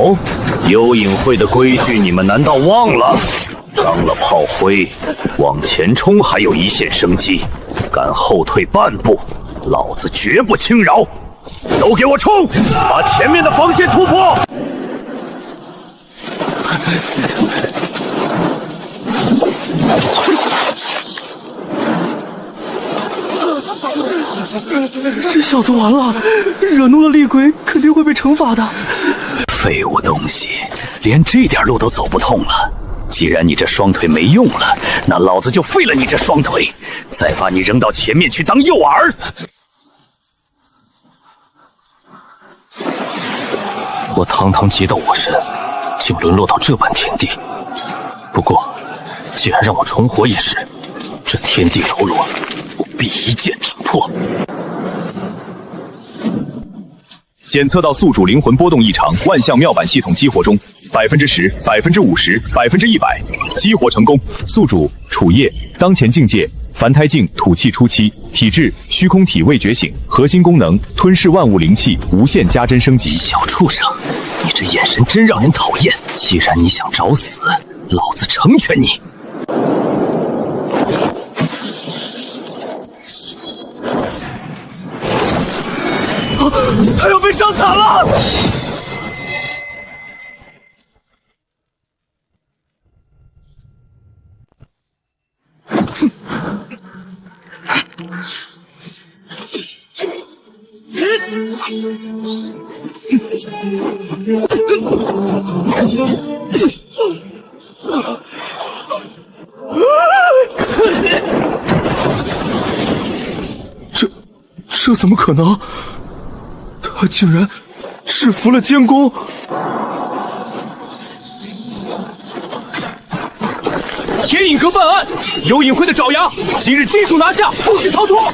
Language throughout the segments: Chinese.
哦，幽隐会的规矩你们难道忘了？当了炮灰，往前冲还有一线生机，敢后退半步，老子绝不轻饶！都给我冲，把前面的防线突破！这小子完了，惹怒了厉鬼，肯定会被惩罚的。废物东西，连这点路都走不通了。既然你这双腿没用了，那老子就废了你这双腿，再把你扔到前面去当诱饵。我堂堂劫道我神，竟沦落到这般田地。不过，既然让我重活一时，这天地楼罗，我必一剑斩破。检测到宿主灵魂波动异常，万象妙板系统激活中，10%、50%、100%，激活成功。宿主楚夜，当前境界凡胎境土气初期，体质虚空体未觉醒，核心功能吞噬万物灵气，无限加针升级。小畜生，你这眼神真让人讨厌。既然你想找死，老子成全你。他要被伤残了！这怎么可能？他竟然制服了监工！天影阁办案，幽隐会的爪牙，今日尽数拿下，不许逃脱！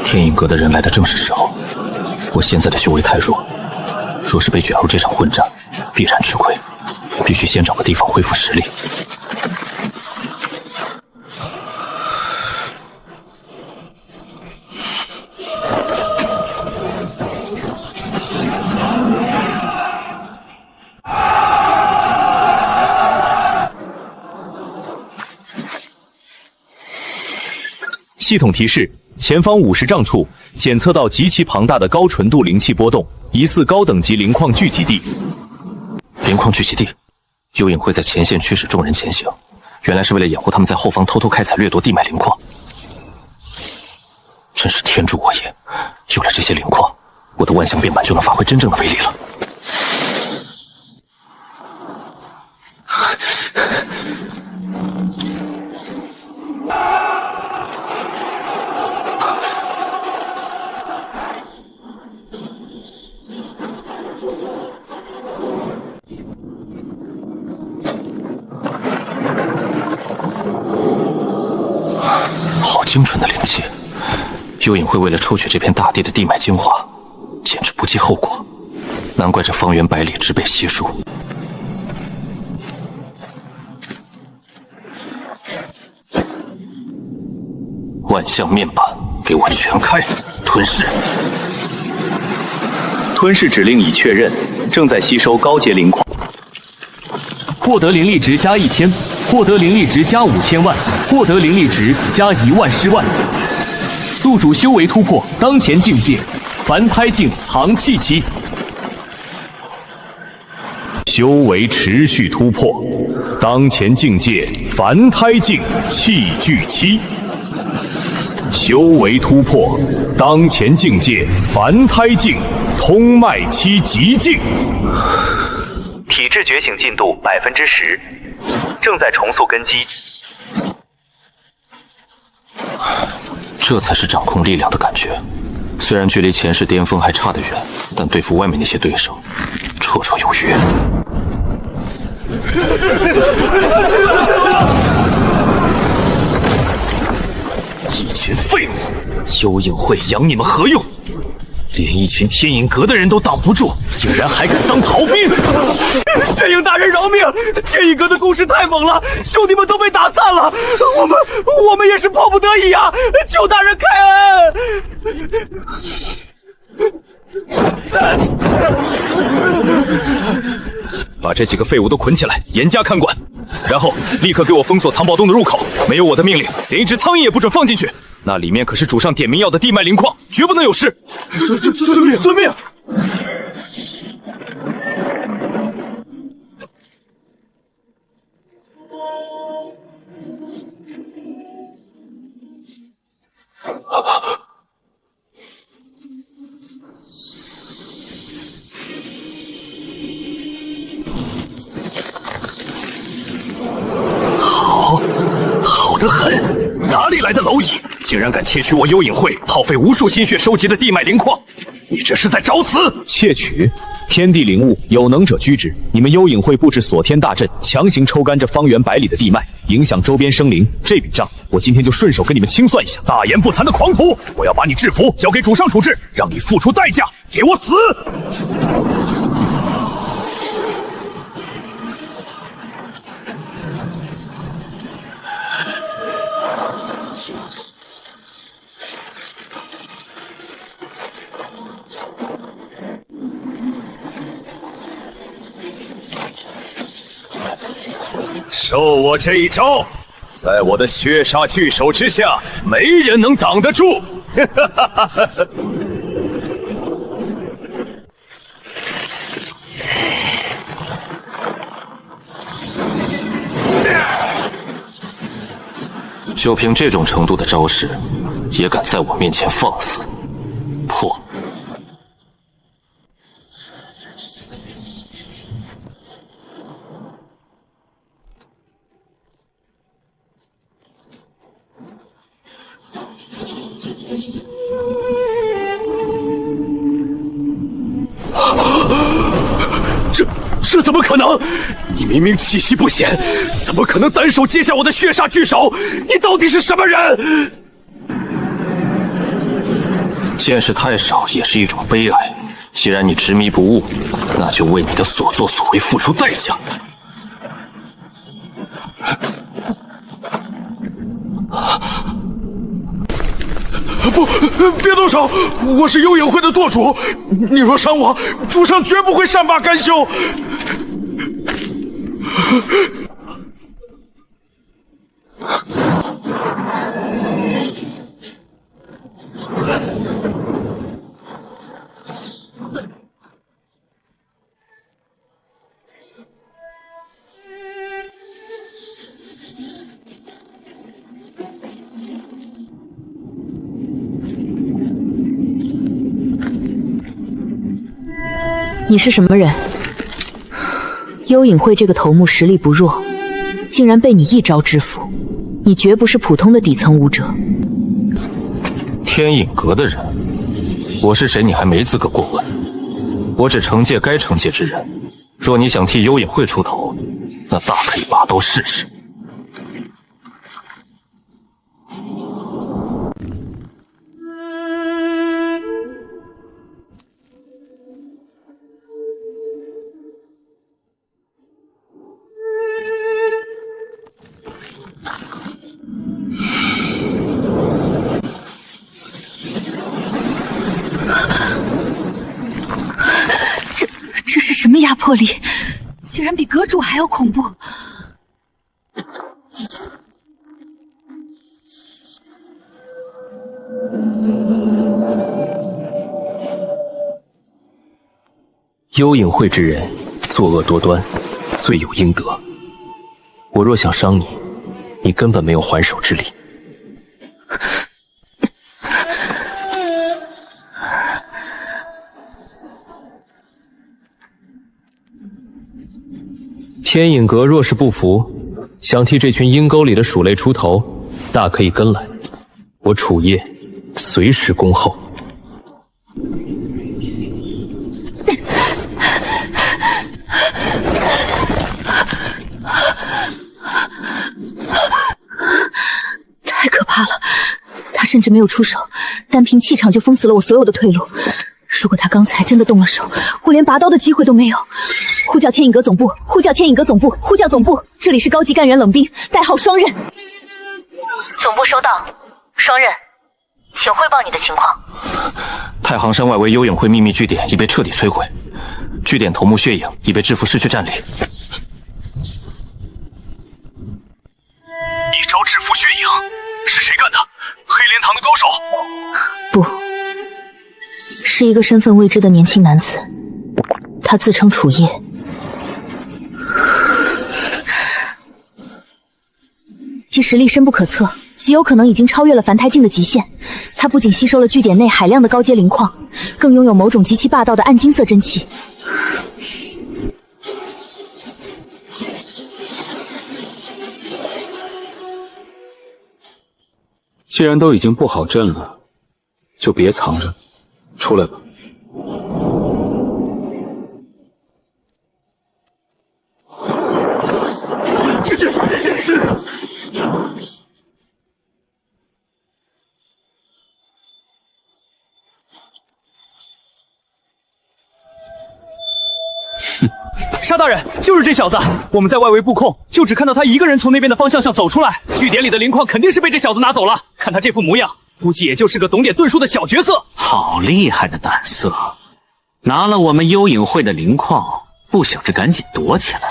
天影阁的人来的正是时候，我现在的修为太弱，若是被卷入这场混战，必然吃亏。必须先找个地方恢复实力。系统提示：前方50丈处检测到极其庞大的高纯度灵气波动，疑似高等级灵矿聚集地。灵矿聚集地。幽隐会在前线驱使众人前行，原来是为了掩护他们在后方偷偷开采掠夺地脉灵矿。真是天助我也！有了这些灵矿，我的万象变板就能发挥真正的威力了。精纯的灵气，幽隐会为了抽取这片大地的地脉精华，简直不计后果，难怪这方圆百里只被悉数。万象面板，给我全开！吞噬！吞噬指令已确认，正在吸收高阶灵矿。获得灵力值加1000，获得灵力值加5000万，获得灵力值加10000万。宿主修为突破当前境界，凡胎境藏气期。修为持续突破，当前境界凡胎境气聚期。修为突破，当前境界凡胎境通脉期极境。体质觉醒进度10%，正在重塑根基。这才是掌控力量的感觉。虽然距离前世巅峰还差得远，但对付外面那些对手，绰绰有余。一群废物，幽影会养你们何用？连一群天影阁的人都挡不住，竟然还敢当逃兵！血影大人饶命！天影阁的攻势太猛了，兄弟们都被打散了，我们也是迫不得已啊！求大人开恩！把这几个废物都捆起来，严加看管，然后立刻给我封锁藏宝洞的入口。没有我的命令，连一只苍蝇也不准放进去。那里面可是主上点名要的地脉灵矿，绝不能有事。遵命。好得很！哪里来的蝼蚁，竟然敢窃取我幽影会耗费无数心血收集的地脉灵矿？你这是在找死！窃取天地灵物，有能者居之。你们幽影会布置锁天大阵，强行抽干这方圆百里的地脉，影响周边生灵。这笔账我今天就顺手跟你们清算一下。大言不惭的狂徒，我要把你制服，交给主上处置，让你付出代价，给我死！受我这一招，在我的血煞聚手之下，没人能挡得住！就凭这种程度的招式，也敢在我面前放肆？破！这怎么可能？你明明气息不显，怎么可能单手接下我的血煞巨手？你到底是什么人？见识太少也是一种悲哀。既然你执迷不悟，那就为你的所作所为付出代价。不，别动手！我是幽影会的舵主，你若伤我，主上绝不会善罢甘休。你是什么人？幽影会这个头目实力不弱，竟然被你一招制服，你绝不是普通的底层武者。天影阁的人，我是谁你还没资格过问。我只惩戒该惩戒之人，若你想替幽影会出头，那大可以拔刀试试。这是什么压迫力？竟然比阁主还要恐怖！幽影会之人作恶多端，罪有应得。我若想伤你，你根本没有还手之力。天影阁若是不服，想替这群阴沟里的鼠类出头，大可以跟来，我楚夜随时恭候。太可怕了！他甚至没有出手，单凭气场就封死了我所有的退路。如果他刚才真的动了手，我连拔刀的机会都没有。呼叫天影阁总部，呼叫天影阁总部，呼叫总部，这里是高级干员冷冰，代号双刃。总部收到，双刃，请汇报你的情况。太行山外围幽影会秘密据点已被彻底摧毁，据点头目血影已被制服，失去战力。一招制服血影，是谁干的？黑莲堂的高手？不，是一个身份未知的年轻男子，他自称楚叶。其实力深不可测，极有可能已经超越了凡胎境的极限。他不仅吸收了据点内海量的高阶灵矿，更拥有某种极其霸道的暗金色真气。既然都已经布好阵了，就别藏着，出来吧。沙大人，就是这小子！我们在外围布控，就只看到他一个人从那边的方向上走出来。据点里的灵矿肯定是被这小子拿走了。看他这副模样，估计也就是个懂点遁术的小角色。好厉害的胆色！拿了我们幽影会的灵矿，不想着赶紧躲起来，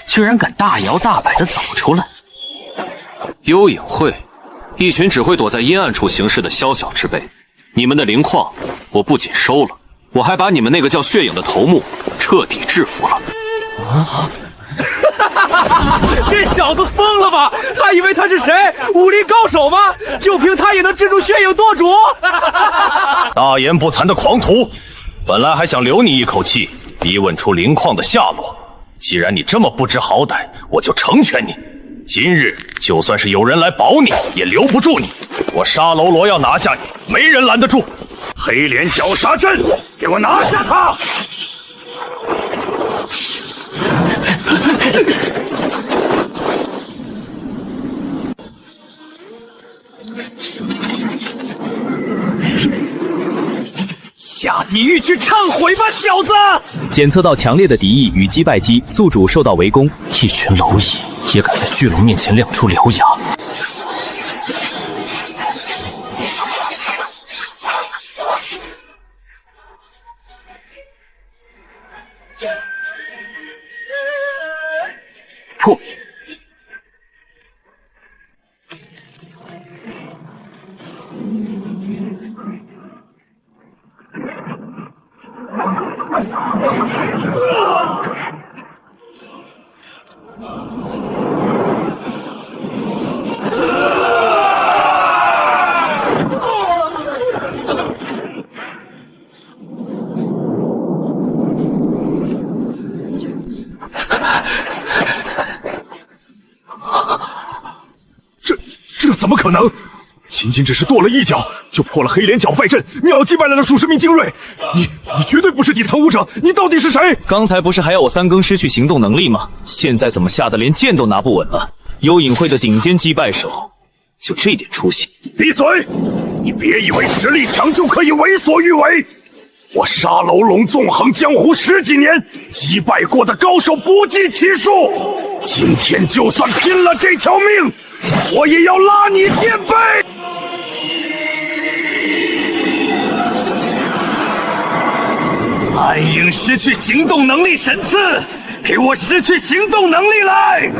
居然敢大摇大摆地走出来。幽影会，一群只会躲在阴暗处行事的宵小之辈。你们的灵矿，我不仅收了，我还把你们那个叫血影的头目彻底制服了。这小子疯了吧？他以为他是谁？武林高手吗？就凭他也能制住血影舵主？大言不惭的狂徒！本来还想留你一口气，逼问出灵矿的下落。既然你这么不知好歹，我就成全你。今日就算是有人来保你，也留不住你。我沙喽啰要拿下你，没人拦得住。黑莲绞杀阵，给我拿下他！下地狱去忏悔吧，小子！检测到强烈的敌意与击败机，宿主受到围攻。一群蝼蚁也敢在巨龙面前亮出獠牙！破！这怎么可能？仅仅只是跺了一脚，就破了黑莲绞败阵，秒击败了数十名精锐。你绝对不是底层武者，你到底是谁？刚才不是还要我三更失去行动能力吗？现在怎么吓得连剑都拿不稳了？幽影会的顶尖击败手，就这点出息？闭嘴！你别以为实力强就可以为所欲为。我沙楼龙纵横江湖10几年，击败过的高手不计其数。今天就算拼了这条命，我也要拉你垫背！暗影失去行动能力神赐，给我失去行动能力来！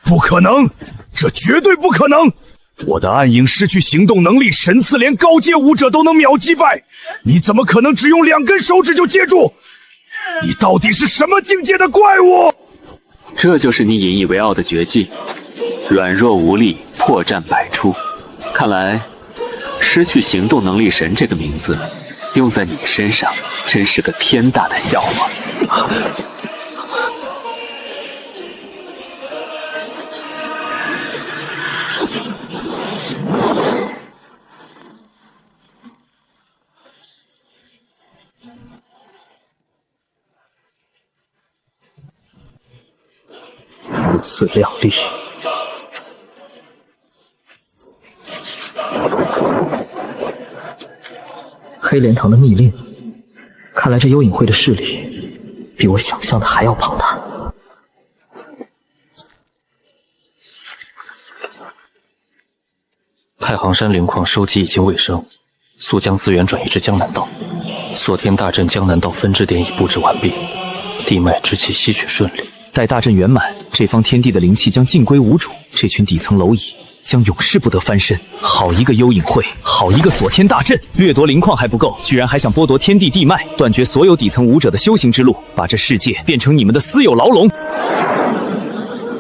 不可能，这绝对不可能！我的暗影失去行动能力神赐，连高阶武者都能秒击败，你怎么可能只用2根手指就接住？你到底是什么境界的怪物？这就是你引以为傲的绝技，软弱无力，破绽百出。看来，失去行动能力神这个名字，用在你身上，真是个天大的笑话。此靓丽。黑莲堂的密令，看来这幽隐会的势力比我想象的还要庞大。太行山灵矿收集已经未生，速将资源转移至江南道。锁天大阵江南道分支点已布置完毕，地脉之气吸取顺利。待大阵圆满，这方天地的灵气将尽归无主，这群底层蝼蚁将永世不得翻身。好一个幽隐会，好一个锁天大阵！掠夺灵矿还不够，居然还想剥夺天地地脉，断绝所有底层武者的修行之路，把这世界变成你们的私有牢笼。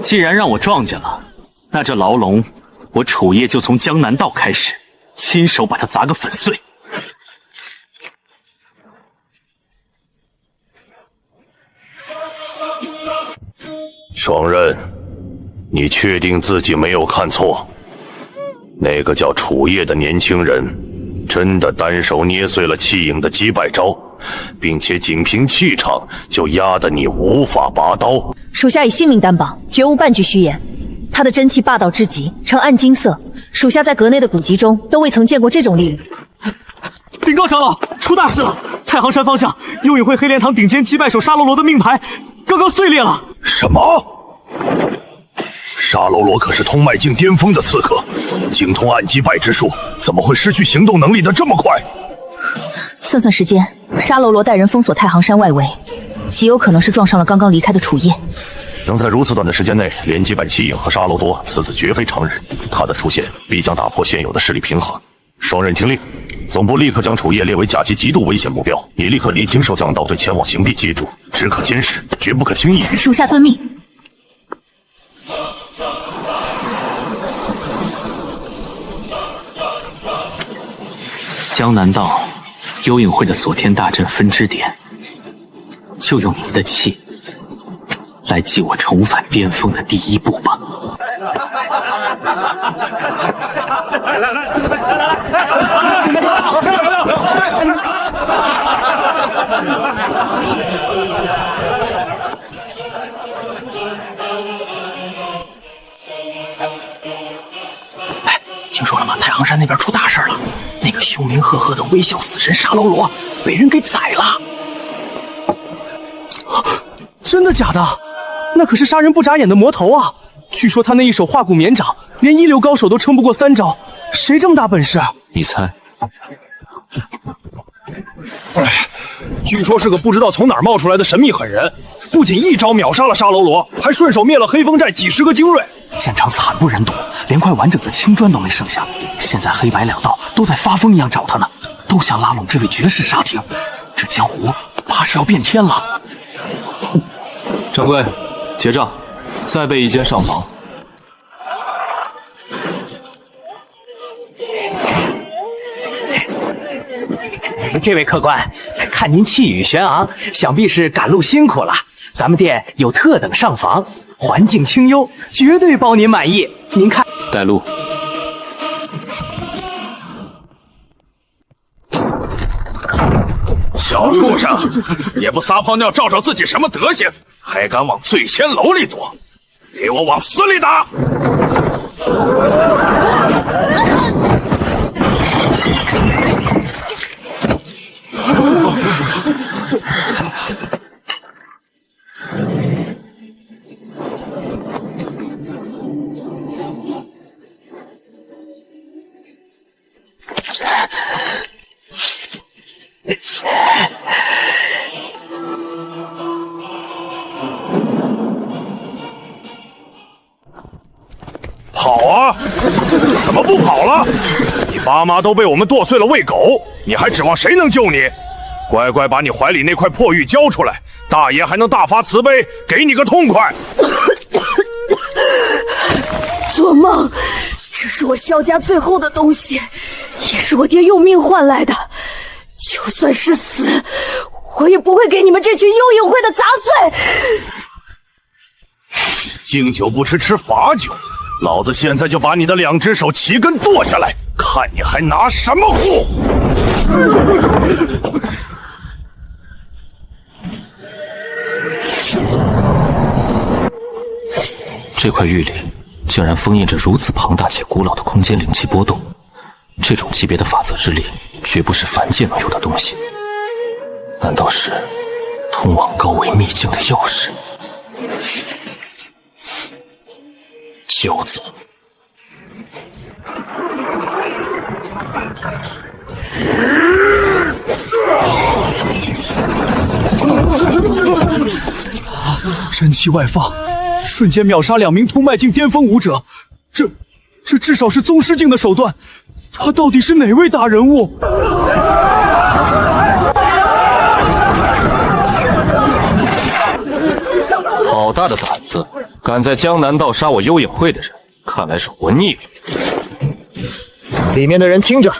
既然让我撞见了，那这牢笼，我楚叶就从江南道开始，亲手把它砸个粉碎。双刃，你确定自己没有看错？那个叫楚叶的年轻人，真的单手捏碎了气影的击败招，并且仅凭气场就压得你无法拔刀。属下以性命担保，绝无半句虚言。他的真气霸道至极，呈暗金色，属下在阁内的古籍中都未曾见过这种力量。禀告长老，出大事了！太行山方向，幽隐会黑莲堂顶尖击败手沙罗罗的命牌刚刚碎裂了。什么？沙罗罗可是通脉境巅峰的刺客，精通暗击败之术，怎么会失去行动能力的这么快？算算时间，沙罗罗带人封锁太行山外围，极有可能是撞上了刚刚离开的楚叶。能在如此短的时间内连击败齐影和沙罗多，此子绝非常人。他的出现必将打破现有的势力平衡。双刃听令，总部立刻将楚叶列为甲级极度危险目标。你立刻离经手将导队前往刑地，记住，只可监视，绝不可轻易。属下遵命。江南道幽隐会的锁天大阵分支点，就用你的气来继我重返巅峰的第一步吧。哎，听说了吗？太行山那边出大事了，那个凶名赫赫的微笑死神沙罗罗被人给宰了。真的假的？那可是杀人不眨眼的魔头啊！据说他那一手化骨绵掌，连一流高手都撑不过3招。谁这么大本事？你猜？据说是个不知道从哪儿冒出来的神秘狠人，不仅一招秒杀了沙罗罗，还顺手灭了黑风寨几10个精锐。现场惨不忍睹，连块完整的青砖都没剩下。现在黑白两道都在发疯一样找他呢，都想拉拢这位绝世沙廷。这江湖怕是要变天了。掌柜，结账，再备1间上房。这位客官，看您气宇轩昂，想必是赶路辛苦了。咱们店有特等上房，环境清幽，绝对包您满意。您看，带路。小畜生，也不撒泡尿照照自己什么德行，还敢往醉仙楼里躲，给我往死里打！跑啊！怎么不跑了？你爸妈都被我们剁碎了喂狗，你还指望谁能救你？乖乖把你怀里那块破玉交出来，大爷还能大发慈悲，给你个痛快。做梦！这是我萧家最后的东西，也是我爹用命换来的。就算是死，我也不会给你们这群幽隐会的杂碎。敬酒不吃吃罚酒，老子现在就把你的2只手齐根剁下来，看你还拿什么护！这块玉里竟然封印着如此庞大且古老的空间灵气波动，这种级别的法则之力，绝不是凡界能有的东西。难道是通往高维秘境的钥匙？就走。真气外放，瞬间秒杀2名通脉境巅峰武者，这至少是宗师境的手段。他到底是哪位大人物？好大的胆子，敢在江南道杀我幽影会的人，看来是活腻了。里面的人听着，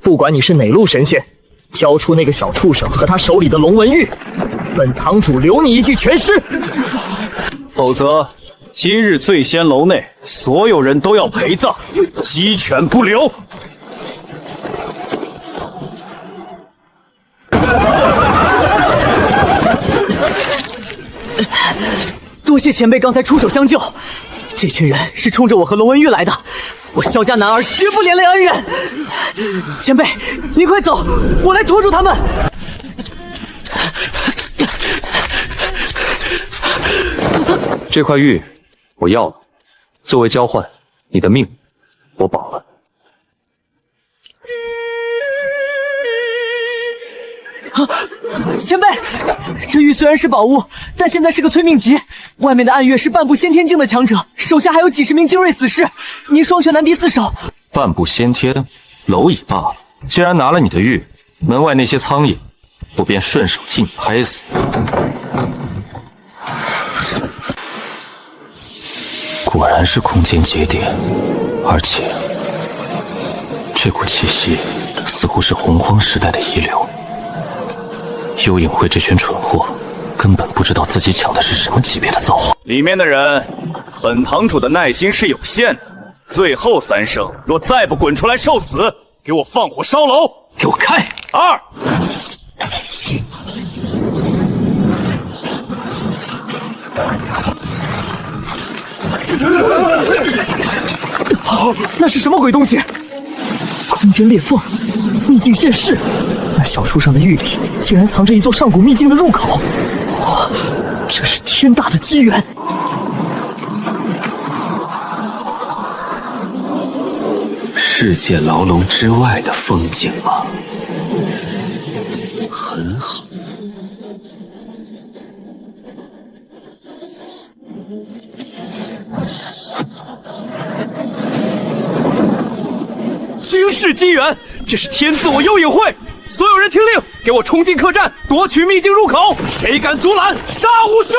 不管你是哪路神仙，交出那个小畜生和他手里的龙纹玉，本堂主留你一具全尸。否则，今日醉仙楼内所有人都要陪葬，鸡犬不留。多谢前辈刚才出手相救，这群人是冲着我和龙文玉来的，我萧家男儿绝不连累恩人。前辈，您快走，我来拖住他们。这块玉我要了，作为交换，你的命我保了。前辈，这玉虽然是宝物，但现在是个催命级，外面的暗月是半步先天境的强者，手下还有几十名精锐死士，您双拳难敌四手。半步先天，蝼蚁罢了。既然拿了你的玉，门外那些苍蝇，我便顺手替你拍死。果然是空间节点，而且这股气息似乎是洪荒时代的遗留。幽影会这群蠢货根本不知道自己抢的是什么级别的造化。里面的人，本堂主的耐心是有限的，最后3声若再不滚出来受死，给我放火烧楼！给我开！2。那是什么鬼东西？空间裂缝，秘境现世。那小树上的玉里竟然藏着一座上古秘境的入口，哇，这是天大的机缘！世界牢笼之外的风景吗？很好。惊世机缘，这是天赐我幽影会！所有人听令，给我冲进客栈，夺取秘境入口！谁敢阻拦，杀无赦！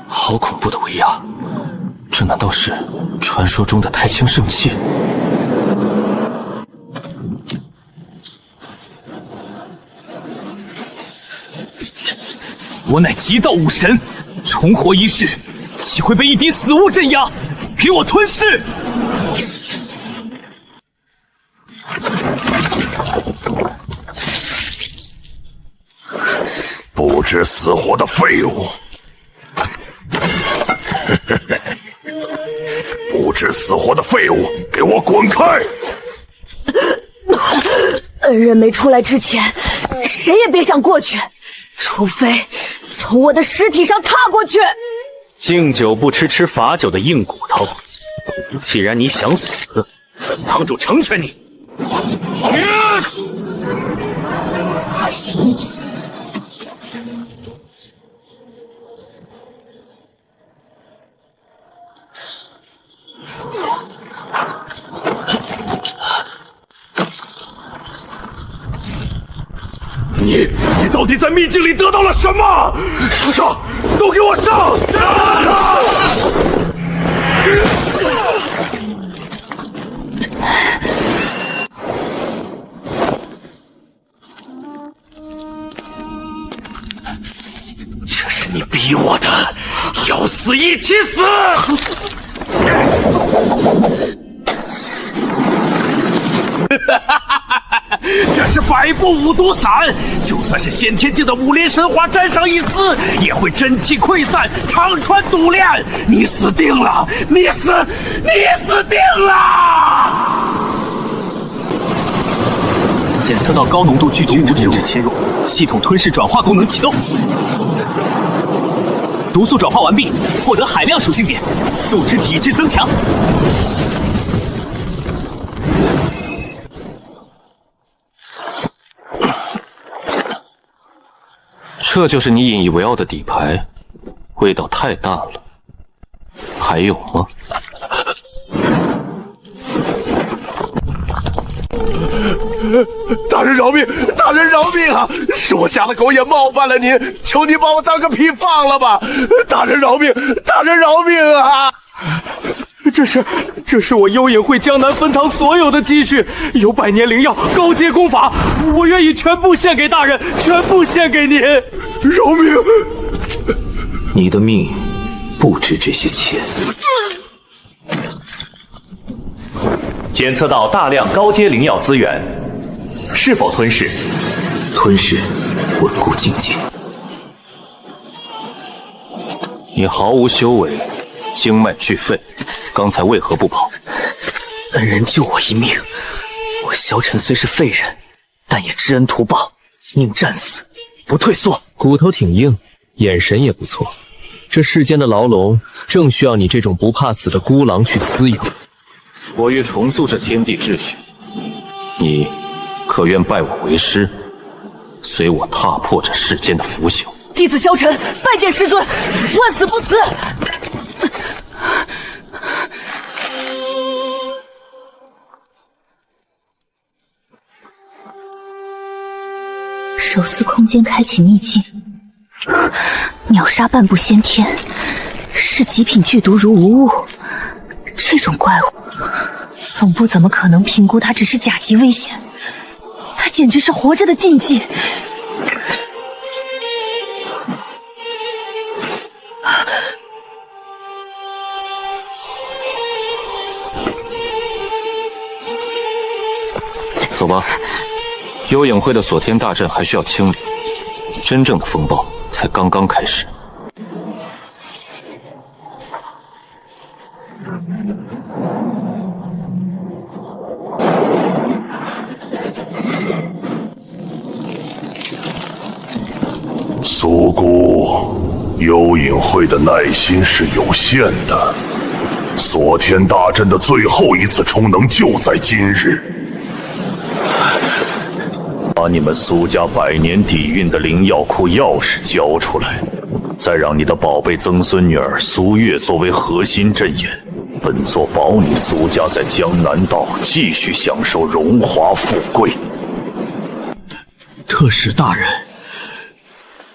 好恐怖的威压，这难道是传说中的太清圣器？我乃极道武神，重活一世，岂会被一滴死物镇压？给我吞噬！不知死活的废物！不知死活的废物，给我滚开！恩人没出来之前，谁也别想过去，除非从我的尸体上踏过去。敬酒不吃吃罚酒的硬骨头，既然你想死，本堂主成全你。你到底在秘境里得到了什么？上，都给我上！这是你逼我的，要死一起死！这是百步五毒散，就算是先天境的武林神华沾上一丝，也会真气溃散，长穿毒炼。你死定了！你死定了！检测到高浓度剧毒无停止侵入，系统吞噬转化功能启动。毒素转化完毕，获得海量属性点，素质体质增强。这就是你引以为傲的底牌，味道太淡了。还有吗？大人饶命！大人饶命啊！是我瞎了狗眼，冒犯了您，求您把我当个屁放了吧！大人饶命！大人饶命啊！这是我幽隐会江南分堂所有的积蓄，有百年灵药、高阶功法，我愿意全部献给大人，全部献给您。饶命！你的命不值这些钱。检测到大量高阶灵药资源，是否吞噬？吞噬，稳固境界。你毫无修为，经脉俱废，刚才为何不跑？恩人救我一命，我萧晨虽是废人，但也知恩图报，宁战死，不退缩。骨头挺硬，眼神也不错。这世间的牢笼，正需要你这种不怕死的孤狼去撕咬。我欲重塑这天地秩序，你可愿拜我为师，随我踏破这世间的腐朽？弟子萧晨拜见师尊，万死不辞。手撕空间开启秘境，秒杀半步先天，是极品剧毒如无物。这种怪物，总部怎么可能评估它只是甲级危险？它简直是活着的禁忌。走吧，幽影会的锁天大阵还需要清理，真正的风暴才刚刚开始。苏姑，幽隐会的耐心是有限的，锁天大阵的最后一次充能就在今日。把你们苏家百年底蕴的灵药库钥匙交出来，再让你的宝贝曾孙女儿苏月作为核心阵眼，本座保你苏家在江南道继续享受荣华富贵。特使大人，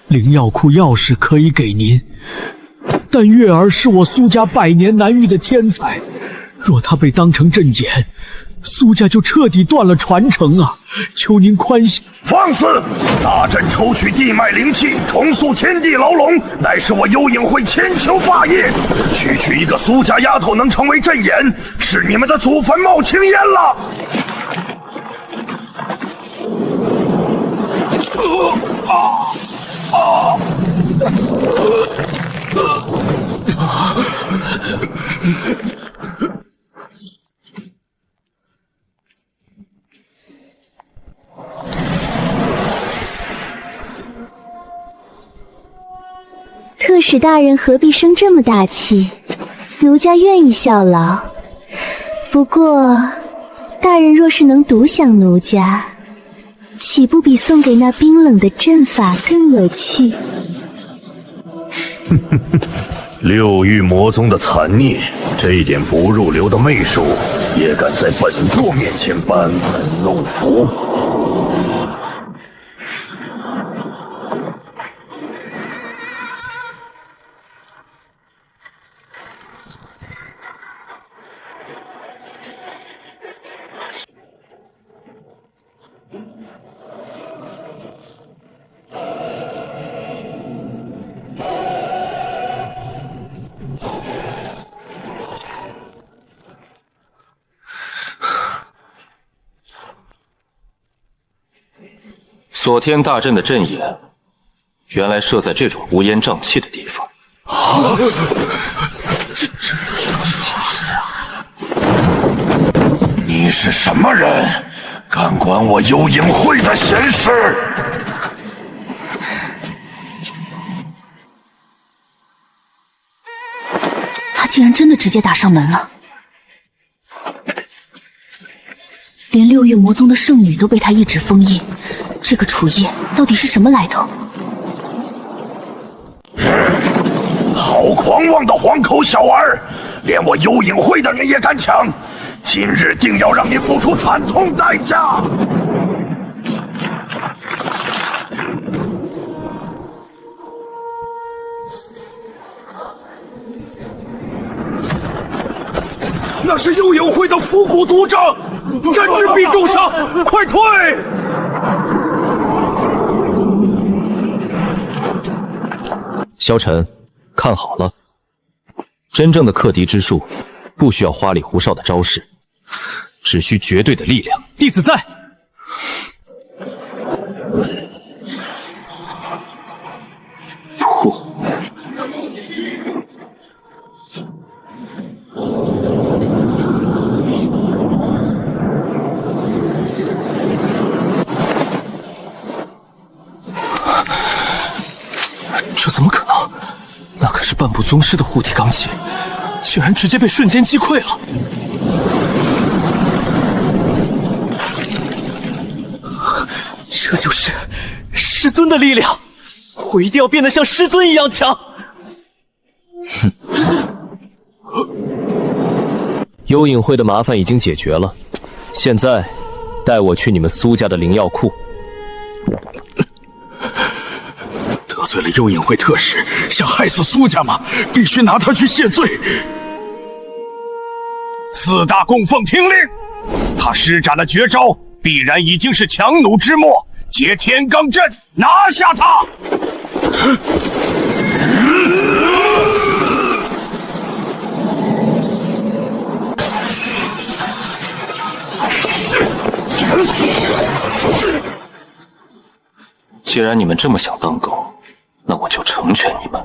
灵药库钥匙可以给您，但月儿是我苏家百年难遇的天才，若她被当成镇检，苏家就彻底断了传承啊！求您宽限。放肆！大阵抽取地脉灵气，重塑天地牢笼，乃是我幽影会千秋霸业。区区一个苏家丫头能成为阵眼，是你们的祖坟冒青烟了！特使大人何必生这么大气？奴家愿意效劳。不过，大人若是能独享奴家，岂不比送给那冰冷的阵法更有趣？六域魔宗的残孽，这一点不入流的媚术，也敢在本座面前班门弄斧？锁天大阵的阵眼，原来设在这种乌烟瘴气的地方。你是什么人？敢管我幽影会的闲事？他竟然真的直接打上门了，连六月魔宗的圣女都被他一纸封印，这个楚夜到底是什么来头？好狂妄的黄口小儿，连我幽影会的人也敢抢！今日定要让你付出惨痛代价！那是幽影会的伏虎毒障，战之必重伤，快退！萧晨，看好了，真正的克敌之术，不需要花里胡哨的招式，只需绝对的力量。弟子在。这怎么可能？那可是半步宗师的护体罡气，竟然直接被瞬间击溃了。这就是师尊的力量，我一定要变得像师尊一样强。幽影会的麻烦已经解决了，现在带我去你们苏家的灵药库。得罪了幽影会特使，想害死苏家吗？必须拿他去谢罪。四大供奉听令，他施展了绝招，必然已经是强弩之末，接天罡阵，拿下他！既然你们这么想当狗，那我就成全你们。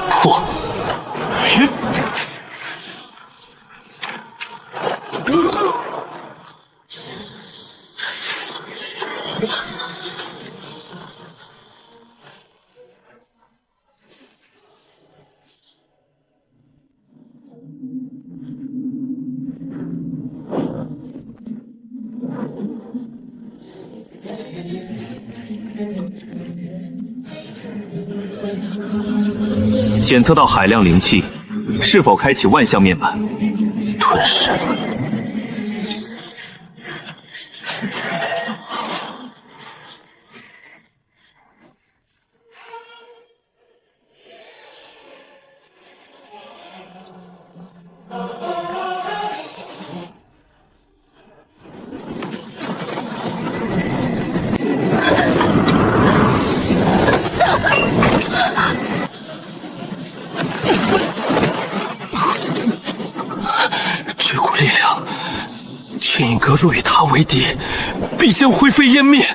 破！检测到海量灵气，是否开启万象面板？吞噬。这股力量，天影阁若与他为敌，必将灰飞烟灭。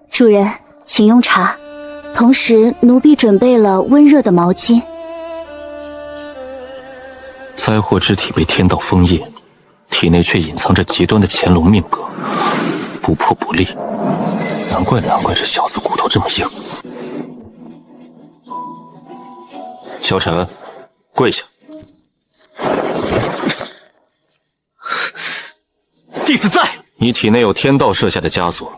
主人，请用茶。同时，奴婢准备了温热的毛巾。灾祸之体被天道封印，体内却隐藏着极端的乾隆命格，不破不立。难怪这小子骨头这么硬。萧晨，跪下！弟子在。你体内有天道设下的枷锁，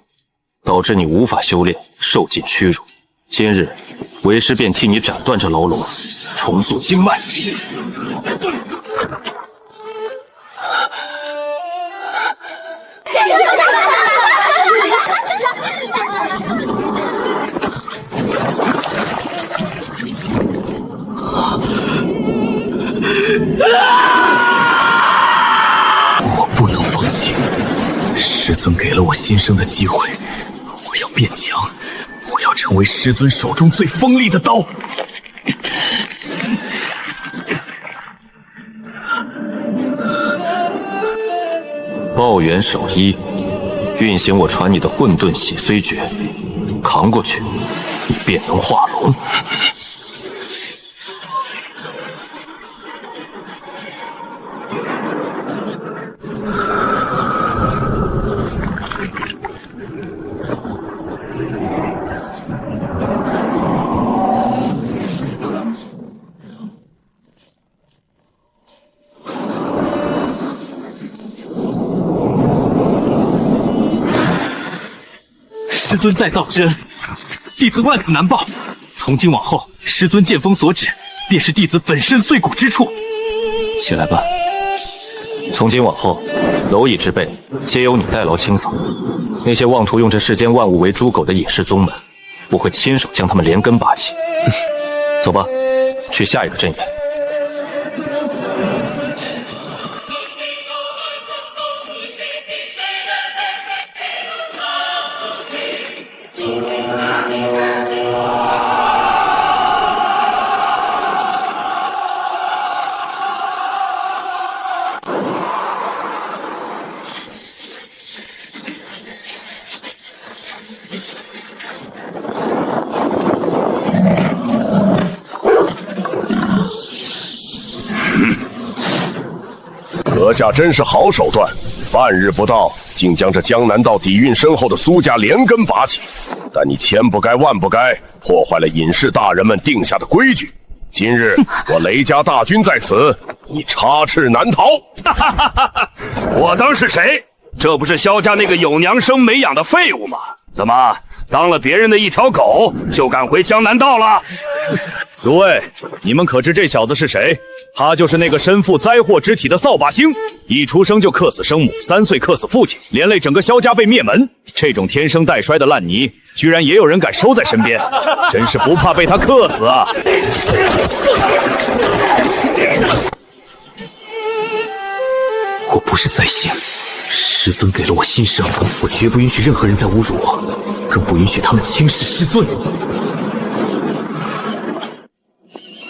导致你无法修炼，受尽屈辱。今日，为师便替你斩断这牢笼，重塑经脉。师尊给了我新生的机会，我要变强，我要成为师尊手中最锋利的刀。抱元守一，运行我传你的混沌洗髓诀，扛过去，你便能化龙。师尊再造之恩，弟子万死难报。从今往后，师尊剑锋所指，便是弟子粉身碎骨之处。起来吧。从今往后，蝼蚁之辈皆由你代劳清扫。那些妄图用这世间万物为猪狗的野氏宗门，我会亲手将他们连根拔起。走吧，去下一个阵营。阁下真是好手段，半日不到，竟将这江南道底蕴深厚的苏家连根拔起。但你千不该万不该，破坏了隐士大人们定下的规矩。今日我雷家大军在此，你插翅难逃。我当是谁？这不是萧家那个有娘生没养的废物吗？怎么当了别人的一条狗，就敢回江南道了？诸位，你们可知这小子是谁？他就是那个身负灾祸之体的扫把星，一出生就克死生母，3岁克死父亲，连累整个萧家被灭门。这种天生带衰的烂泥，居然也有人敢收在身边，真是不怕被他克死啊！我不是在线，师尊给了我新生，我绝不允许任何人再侮辱我，更不允许他们轻视师尊。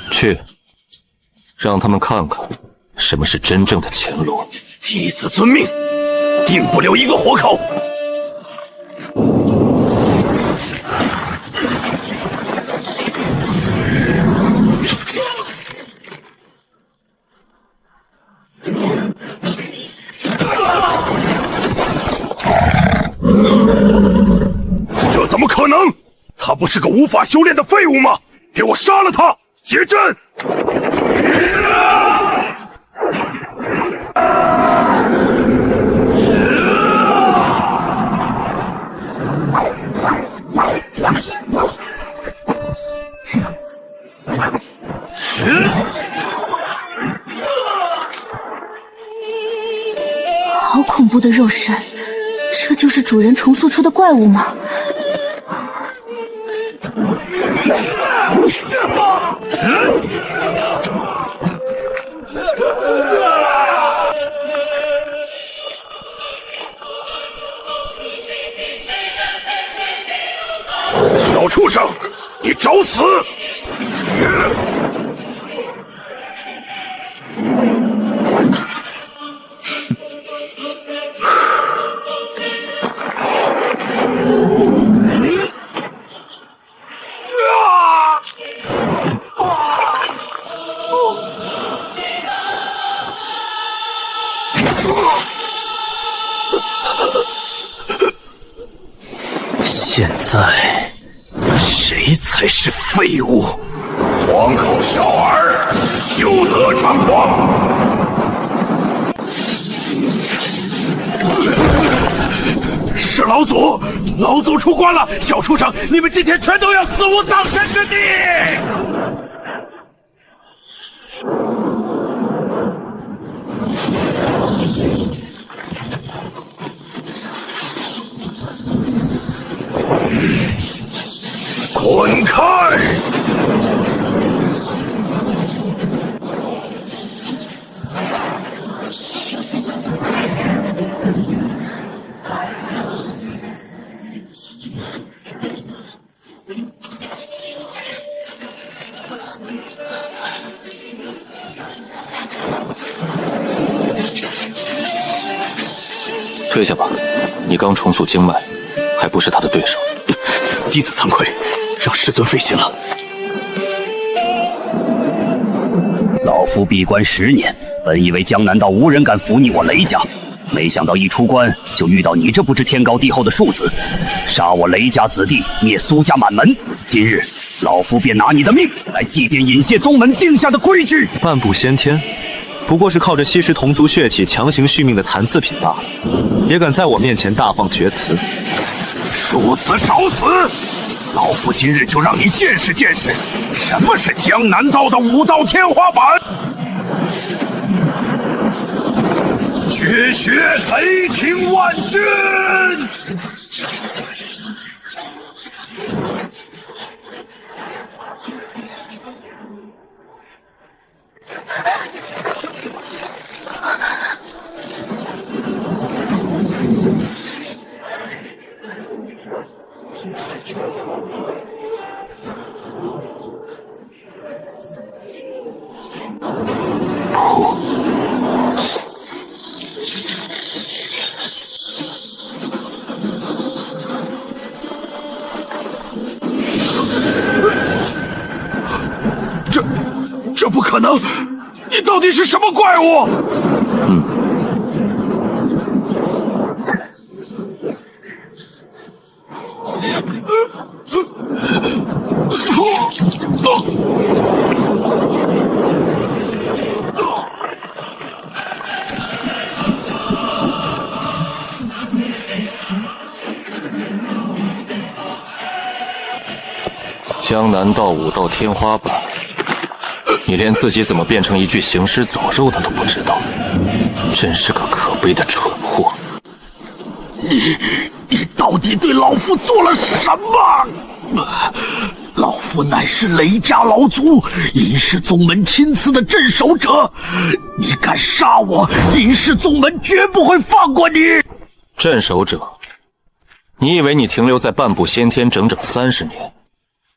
去，让他们看看什么是真正的乾隆。弟子遵命，定不留一个活口。这怎么可能？他不是个无法修炼的废物吗？给我杀了他！结阵！好恐怖的肉身，这就是主人重塑出的怪物吗？小畜生，你找死！现在谁才是废物？黄口小儿，休得猖狂！是老祖，老祖出关了！小畜生，你们今天全都要死无葬身之地！滚开！退下吧，你刚重塑经脉，还不是他的对手。弟子惭愧，让师尊费心了。老夫闭关10年，本以为江南道无人敢服你我雷家，没想到一出关就遇到你这不知天高地厚的庶子，杀我雷家子弟，灭苏家满门。今日老夫便拿你的命来祭奠隐谢宗门定下的规矩。半步先天，不过是靠着吸食同族血气强行续命的残次品罢了，也敢在我面前大放厥词。庶子找死！老夫今日就让你见识见识，什么是江南道的武道天花板！绝学雷霆万钧！这不可能！你到底是什么怪物？江南道武道天花板，你连自己怎么变成一具行尸走肉的都不知道，真是个可悲的蠢货！你到底对老夫做了什么？老夫乃是雷家老祖，隐世宗门亲赐的镇守者，你敢杀我，隐世宗门绝不会放过你！镇守者，你以为你停留在半步先天整整30年，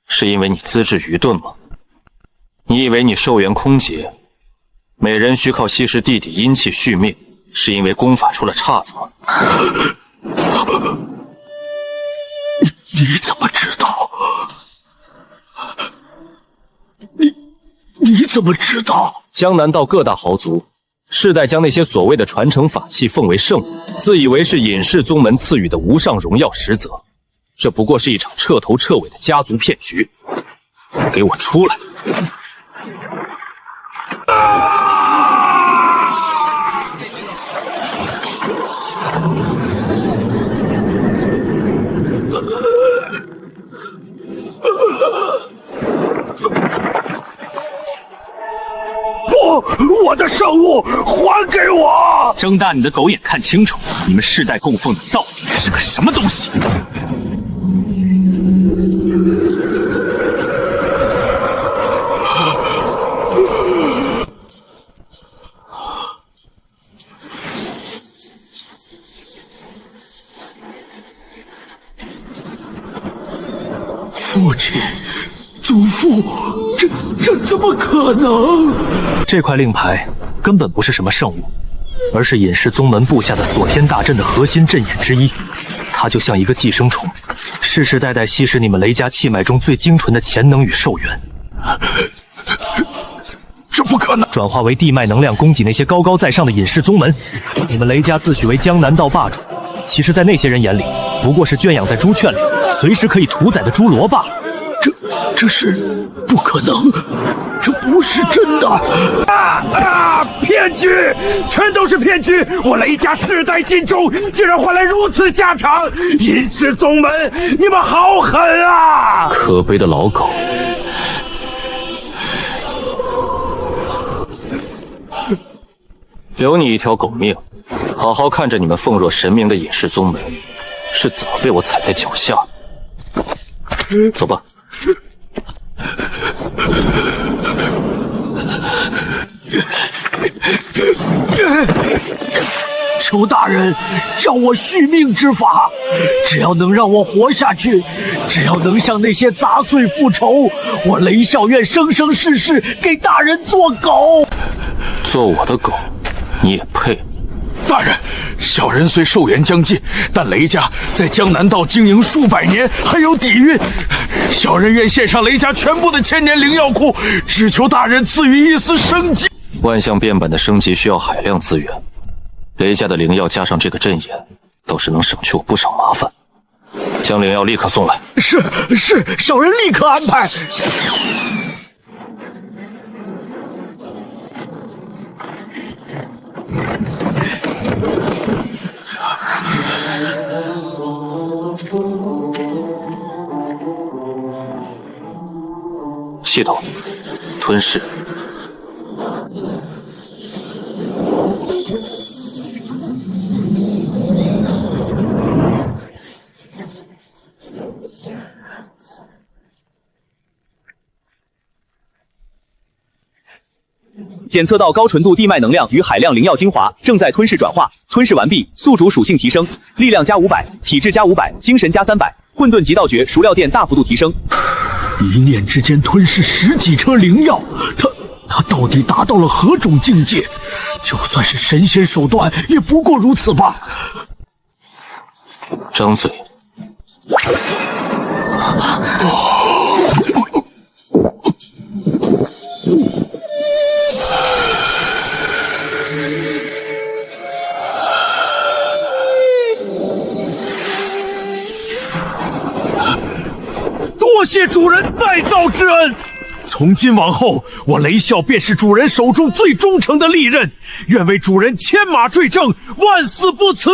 是因为你资质愚钝吗？你以为你寿元空劫，美人需靠吸食地底阴气续命，是因为功法出了岔子吗？你怎么知道？你怎么知道？江南道各大豪族世代将那些所谓的传承法器奉为圣物，自以为是隐世宗门赐予的无上荣耀，实则这不过是一场彻头彻尾的家族骗局。给我出来！不，我的圣物还给我！睁大你的狗眼看清楚，你们世代供奉的到底是个什么东西？父亲，祖父，这怎么可能？这块令牌根本不是什么圣物，而是隐世宗门布下的锁天大阵的核心阵眼之一。它就像一个寄生虫，世世代代吸食你们雷家气脉中最精纯的潜能与寿元。这不可能！转化为地脉能量供给那些高高在上的隐世宗门。你们雷家自诩为江南道霸主，其实在那些人眼里，不过是圈养在猪圈里，随时可以屠宰的猪猡罢了。这是不可能，这不是真的！骗局，全都是骗局！我雷家世代尽忠，竟然换来如此下场！隐世宗门，你们好狠啊！可悲的老狗！留你一条狗命，好好看着你们奉若神明的隐世宗门是怎么被我踩在脚下的。走吧。求大人教我续命之法，只要能让我活下去，只要能向那些杂碎复仇，我雷少院生生世世给大人做狗。做我的狗，你也配？大人，小人虽寿元将近，但雷家在江南道经营数百年，还有底蕴。小人愿献上雷家全部的千年灵药库，只求大人赐予一丝生机。万象变本的升级需要海量资源，雷家的灵药加上这个阵眼，倒是能省去我不少麻烦。将灵药立刻送来。是，小人立刻安排。系统，吞噬。检测到高纯度地脉能量与海量灵药精华，正在吞噬转化。吞噬完毕，宿主属性提升，力量加500，体质加500，精神加300，混沌极道诀熟料店大幅度提升。一念之间吞噬10几车灵药，他到底达到了何种境界？就算是神仙手段，也不过如此吧。张嘴。多谢主人再造之恩，从今往后，我雷啸便是主人手中最忠诚的利刃，愿为主人牵马坠正，万死不辞。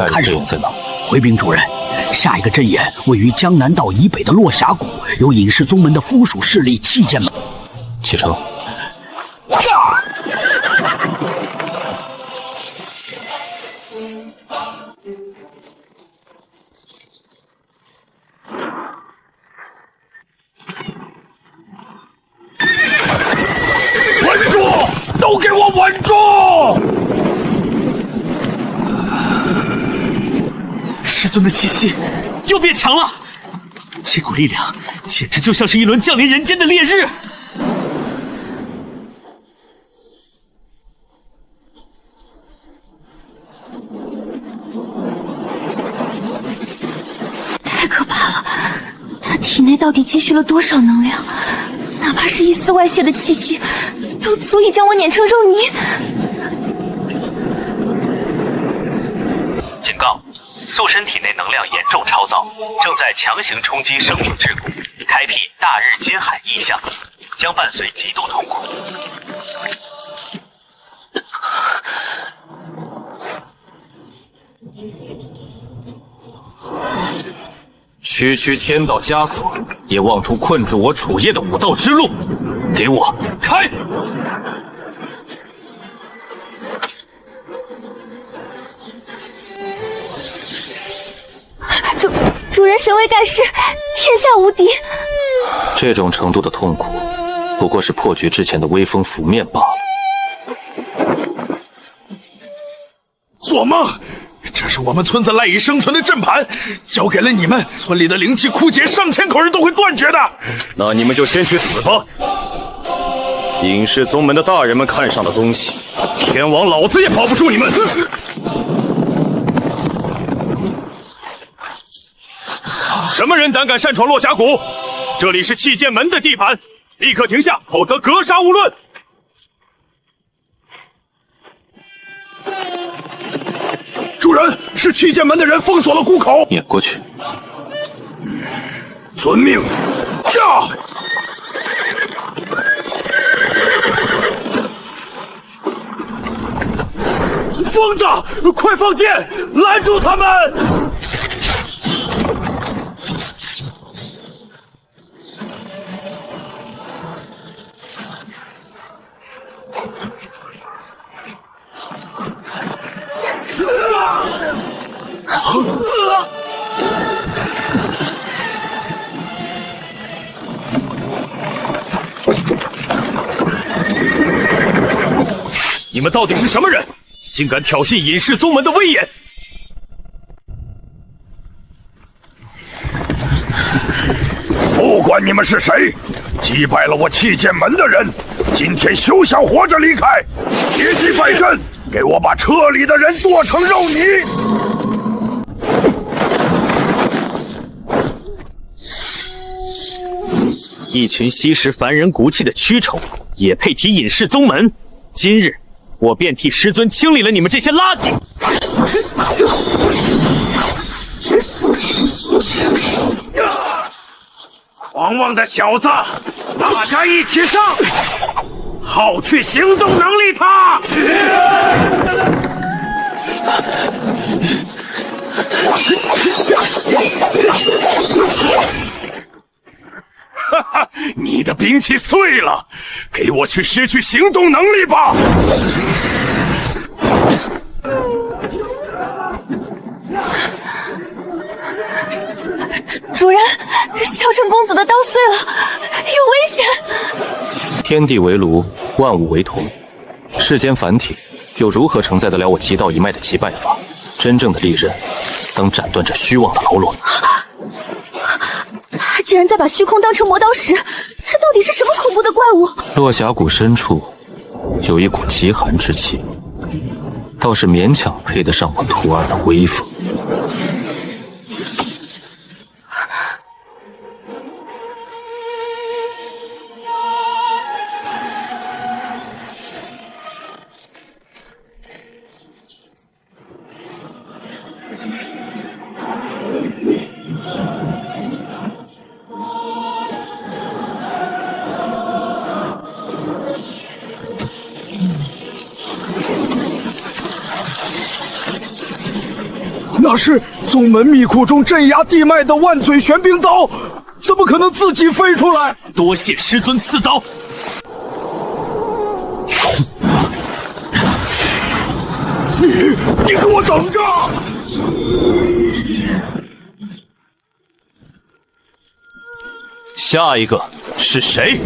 看守在哪？回禀主人，下一个阵眼位于江南道以北的落峡谷，有隐士宗门的附属势力弃剑门。启程。稳住！都给我稳住！师尊的气息又变强了，这股力量简直就像是一轮降临人间的烈日。太可怕了！他体内到底积蓄了多少能量？哪怕是一丝外泄的气息，都足以将我碾成肉泥。警告：素身体内能量严重超载，正在强行冲击生命之骨，开辟大日金海异象，将伴随极度痛苦。区区天道枷锁，也妄图困住我楚业的武道之路！给我开！主人神威盖世，天下无敌。这种程度的痛苦，不过是破局之前的微风拂面罢了。做梦！这是我们村子赖以生存的阵盘，交给了你们，村里的灵气枯竭，上千口人都会断绝的。那你们就先去死吧！隐士宗门的大人们看上的东西，天王老子也保不住你们！什么人胆敢擅闯落峡谷？这里是弃剑门的地盘，立刻停下，否则格杀勿论！主人，是弃剑门的人封锁了谷口。撵过去。遵命。呀！疯子，快放箭，拦住他们！你们到底是什么人？竟敢挑衅隐士宗门的威严！管你们是谁，击败了我弃剑门的人，今天休想活着离开！别急败阵，给我把车里的人剁成肉泥！一群吸食凡人骨气的蛆虫，也配提隐世宗门？今日我便替师尊清理了你们这些垃圾！狂妄的小子，大家一起上！耗去行动能力他！哈哈，你的兵器碎了，给我去失去行动能力吧！主人，萧晨公子的刀碎了，有危险！天地为炉，万物为铜，世间凡体又如何承载得了我极道一脉的击败法？真正的利刃，当斩断这虚妄的牢笼。他竟然在把虚空当成磨刀石，这到底是什么恐怖的怪物？落峡谷深处有一股极寒之气，倒是勉强配得上我徒儿的威风。那是宗门秘库中镇压地脉的万嘴玄冰刀，怎么可能自己飞出来？多谢师尊赐刀。你给我等着！下一个是谁？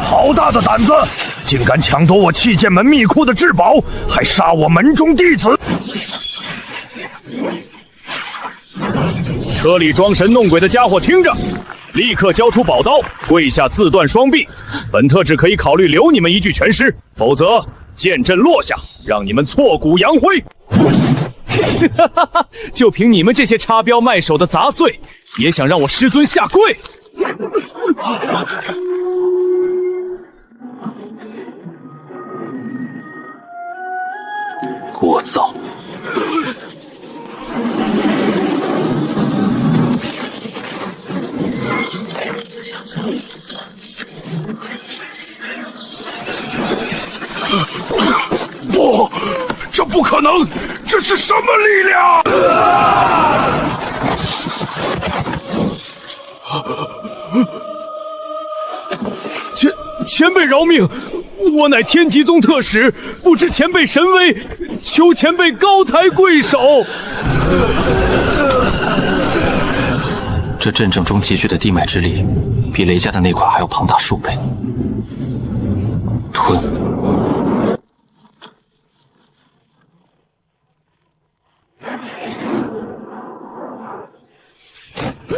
好大的胆子，竟敢抢夺我弃剑门秘库的至宝，还杀我门中弟子！车里装神弄鬼的家伙听着，立刻交出宝刀，跪下自断双臂。本特只可以考虑留你们一具全尸，否则剑阵落下，让你们挫骨扬灰。就凭你们这些插标卖首的杂碎，也想让我师尊下跪？聒噪！不，这不可能！这是什么力量？前辈饶命！我乃天极宗特使，不知前辈神威，求前辈高抬贵手。这阵阵中集聚的地脉之力，比雷家的那块还要庞大数倍。吞！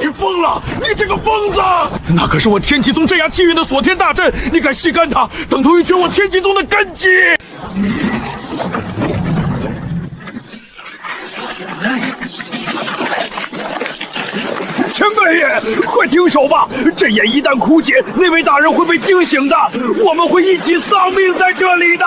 你疯了！你这个疯子！那可是我天极宗镇压气运的锁天大阵，你敢细干它，等同于绝我天极宗的根基！前辈爷，快停手吧！阵眼一旦枯竭，那位大人会被惊醒的，我们会一起丧命在这里的。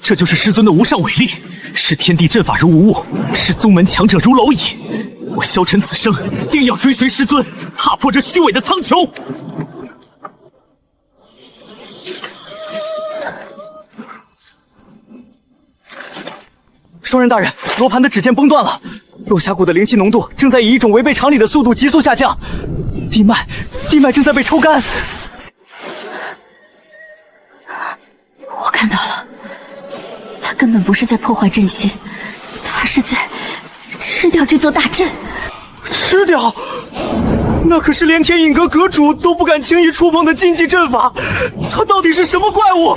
这就是师尊的无上伟力，是天地阵法如无物，是宗门强者如蝼蚁。我萧晨此生定要追随师尊，踏破这虚伪的苍穹。双人大人，罗盘的指尖崩断了，落峡谷的灵气浓度正在以一种违背常理的速度急速下降，地脉正在被抽干。我看到了，他根本不是在破坏阵线，他是在吃掉这座大阵。吃掉？那可是连天影阁阁主都不敢轻易触碰的禁忌阵法，他到底是什么怪物？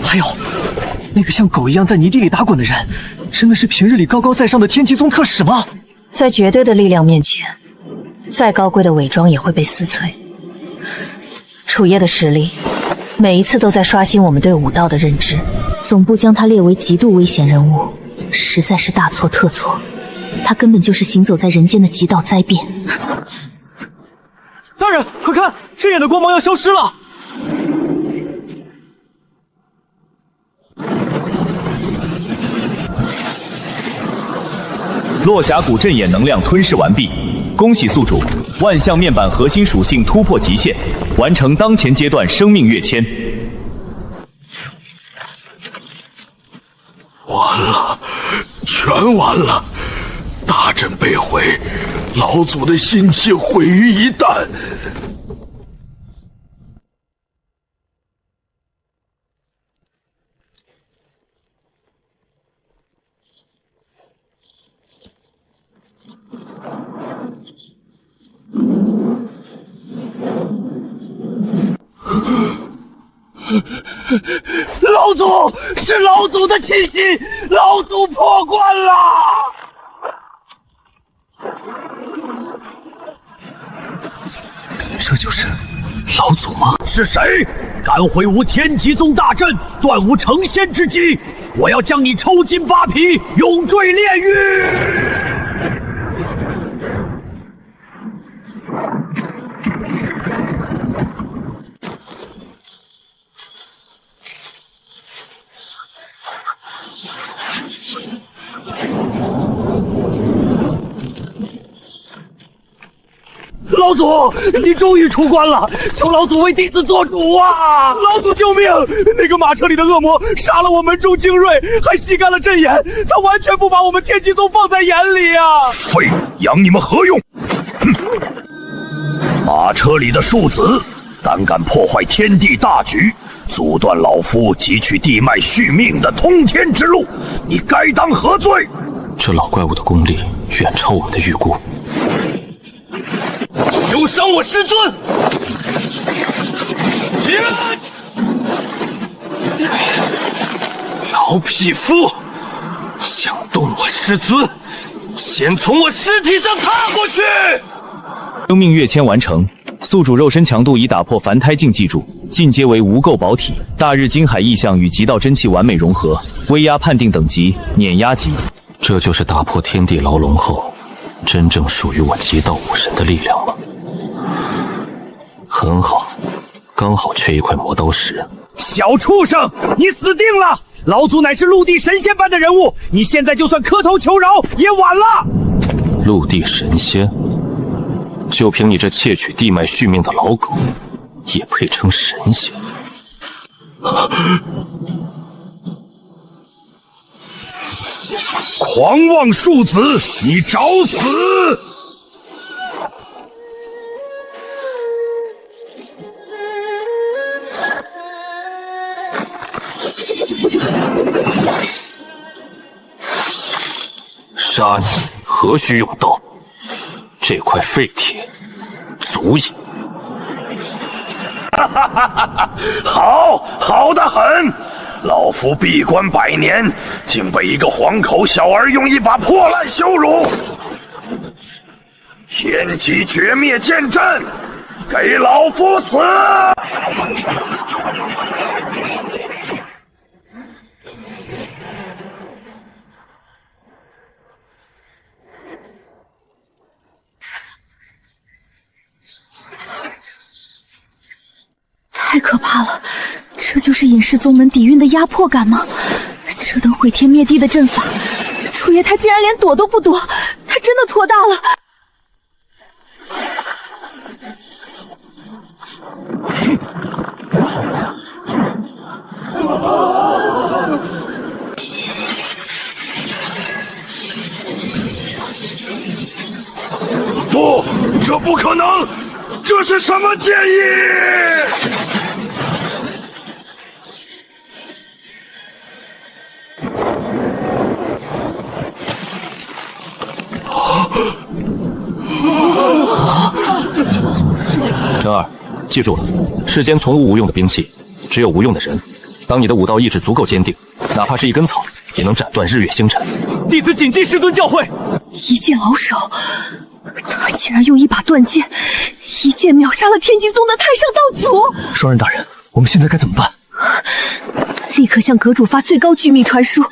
还有，那个像狗一样在泥地里打滚的人，真的是平日里高高在上的天机宗特使吗？在绝对的力量面前，再高贵的伪装也会被撕碎。楚叶的实力，每一次都在刷新我们对武道的认知。总部将他列为极度危险人物，实在是大错特错。他根本就是行走在人间的极道灾变。大人，快看，阵眼的光芒要消失了！落峡谷阵眼能量吞噬完毕，恭喜宿主，万象面板核心属性突破极限，完成当前阶段生命跃迁。完了，全完了！大阵被毁，老祖的心气毁于一旦。老祖，是老祖的气息，老祖破关了！这就是老祖吗？是谁敢毁吾天极宗大阵，断吾成仙之机？我要将你抽筋扒皮，永坠炼狱！老祖，你终于出关了，求老祖为弟子做主啊！老祖救命！那个马车里的恶魔杀了我门中精锐，还吸干了阵眼，他完全不把我们天极宗放在眼里啊！废，养你们何用？哼！马车里的庶子，胆敢破坏天地大局，阻断老夫汲取地脉续命的通天之路，你该当何罪？这老怪物的功力远超我们的预估。休伤我师尊！老匹夫，想动我师尊，先从我尸体上踏过去！生命跃迁完成，宿主肉身强度已打破凡胎境记住，进阶为无垢宝体，大日金海意象与极道真气完美融合，威压判定等级碾压级。这就是打破天地牢笼后，真正属于我极道武神的力量吗？很好，刚好缺一块磨刀石。小畜生，你死定了！老祖乃是陆地神仙般的人物，你现在就算磕头求饶也晚了。陆地神仙，就凭你这窃取地脉续命的老狗，也配称神仙？狂妄庶子，你找死！杀你何须用刀？这块废铁足矣。哈哈哈哈！好得很！老夫闭关100年，竟被一个黄口小儿用一把破烂羞辱。天极绝灭剑阵，给老夫死！太可怕了！这就是隐世宗门底蕴的压迫感吗？这等毁天灭地的阵法，楚爷他竟然连躲都不躲，他真的托大了！不，这不可能！这是什么建议？记住了，世间从无无用的兵器，只有无用的人。当你的武道意志足够坚定，哪怕是一根草，也能斩断日月星辰。弟子谨记师尊教诲。一剑鳌首，他竟然用一把断剑，一剑秒杀了天极宗的太上道祖。双刃大人，我们现在该怎么办？立刻向阁主发最高机密传书，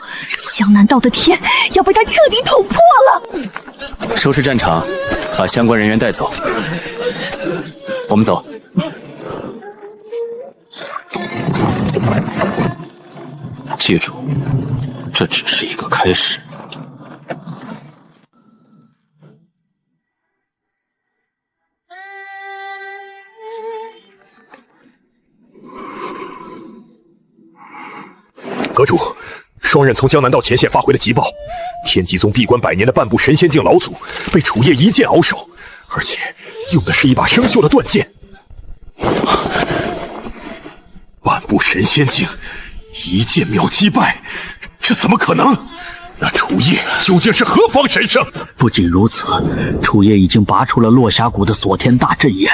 江南道的天要被他彻底捅破了。收拾战场，把相关人员带走。我们走。记住，这只是一个开始。阁主，双刃从江南道前线发回了急报，天极宗闭关100年的半步神仙境老祖被楚夜一剑鳌首，而且用的是一把生锈的断剑。半步神仙境，一剑秒击败，这怎么可能？那楚夜究竟是何方神圣？不仅如此，楚夜已经拔出了落峡谷的锁天大阵眼，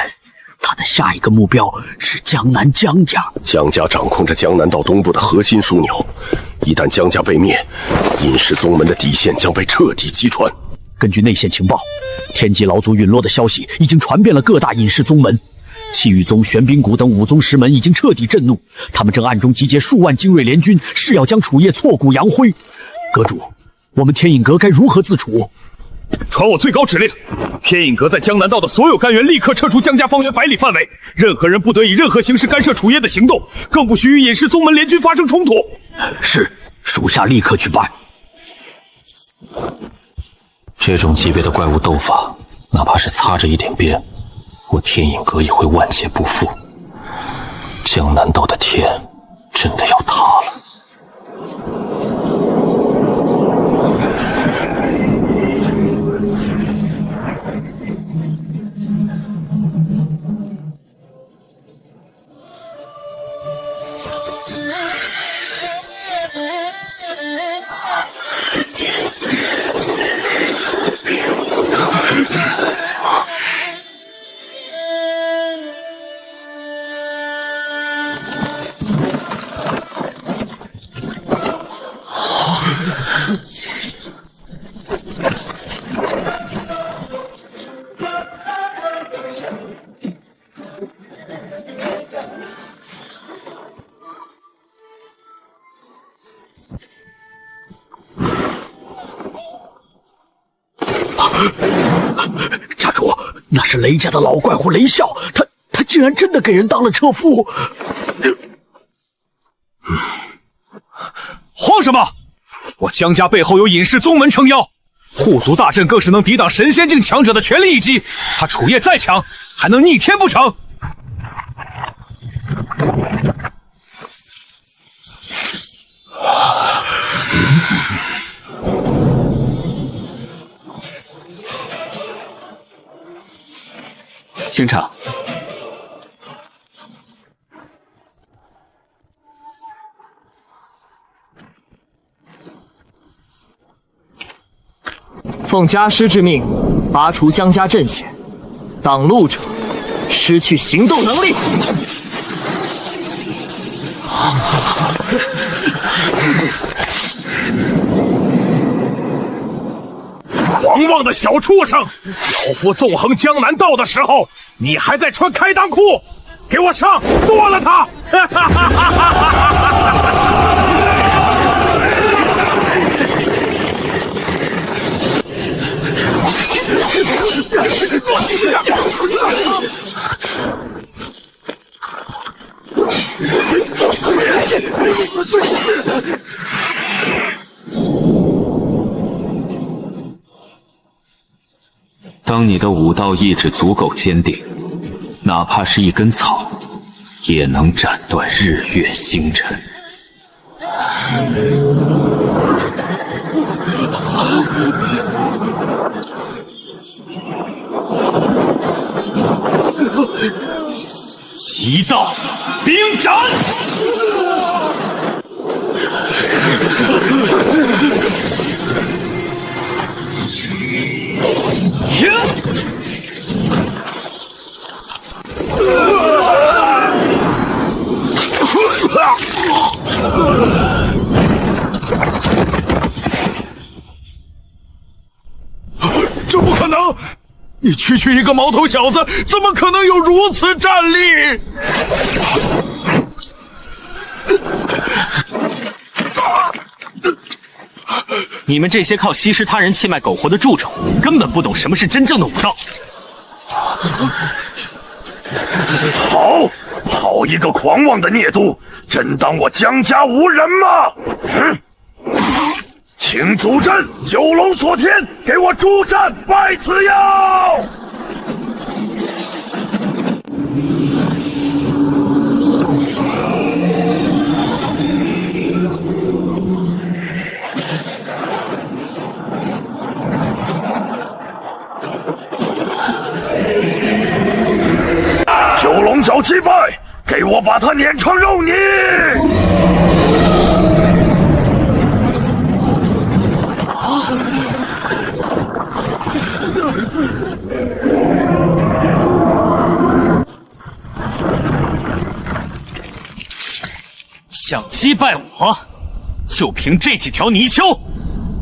他的下一个目标是江南江家。江家掌控着江南道东部的核心枢纽，一旦江家被灭，尹氏宗门的底线将被彻底击穿。根据内线情报，天极老祖陨落的消息已经传遍了各大尹氏宗门。气宇宗、玄冰谷等5宗师门已经彻底震怒，他们正暗中集结数万精锐联军，誓要将楚夜挫骨扬灰。阁主，我们天隐阁该如何自处？传我最高指令，天隐阁在江南道的所有干员立刻撤出江家方圆100里范围，任何人不得以任何形式干涉楚夜的行动，更不许与尹氏宗门联军发生冲突。是，属下立刻去办。这种级别的怪物斗法，哪怕是擦着一点边，我天隐阁也会万劫不复。江南道的天真的要塌了。家主，那是雷家的老怪物雷啸，他竟然真的给人当了车夫。慌什么？我江家背后有尹氏宗门撑腰，护族大阵更是能抵挡神仙境强者的全力一击。他楚夜再强，还能逆天不成？清场。奉家师之命，拔除江家阵线，挡路者失去行动能力。狂妄的小畜生！老夫纵横江南道的时候，你还在穿开裆裤，给我上，剁了他！当你的武道意志足够坚定，哪怕是一根草，也能斩断日月星辰。极道冰斩！这不可能！你区一个毛头小子，怎么可能有如此战力？你们这些靠吸食他人气脉苟活的蛀虫，根本不懂什么是真正的武道。好一个狂妄的孽都！真当我江家无人吗？请祖阵，九龙锁天，给我助战拜此妖！九龙角击败，给我把他碾成肉泥！想击败我，就凭这几条泥鳅，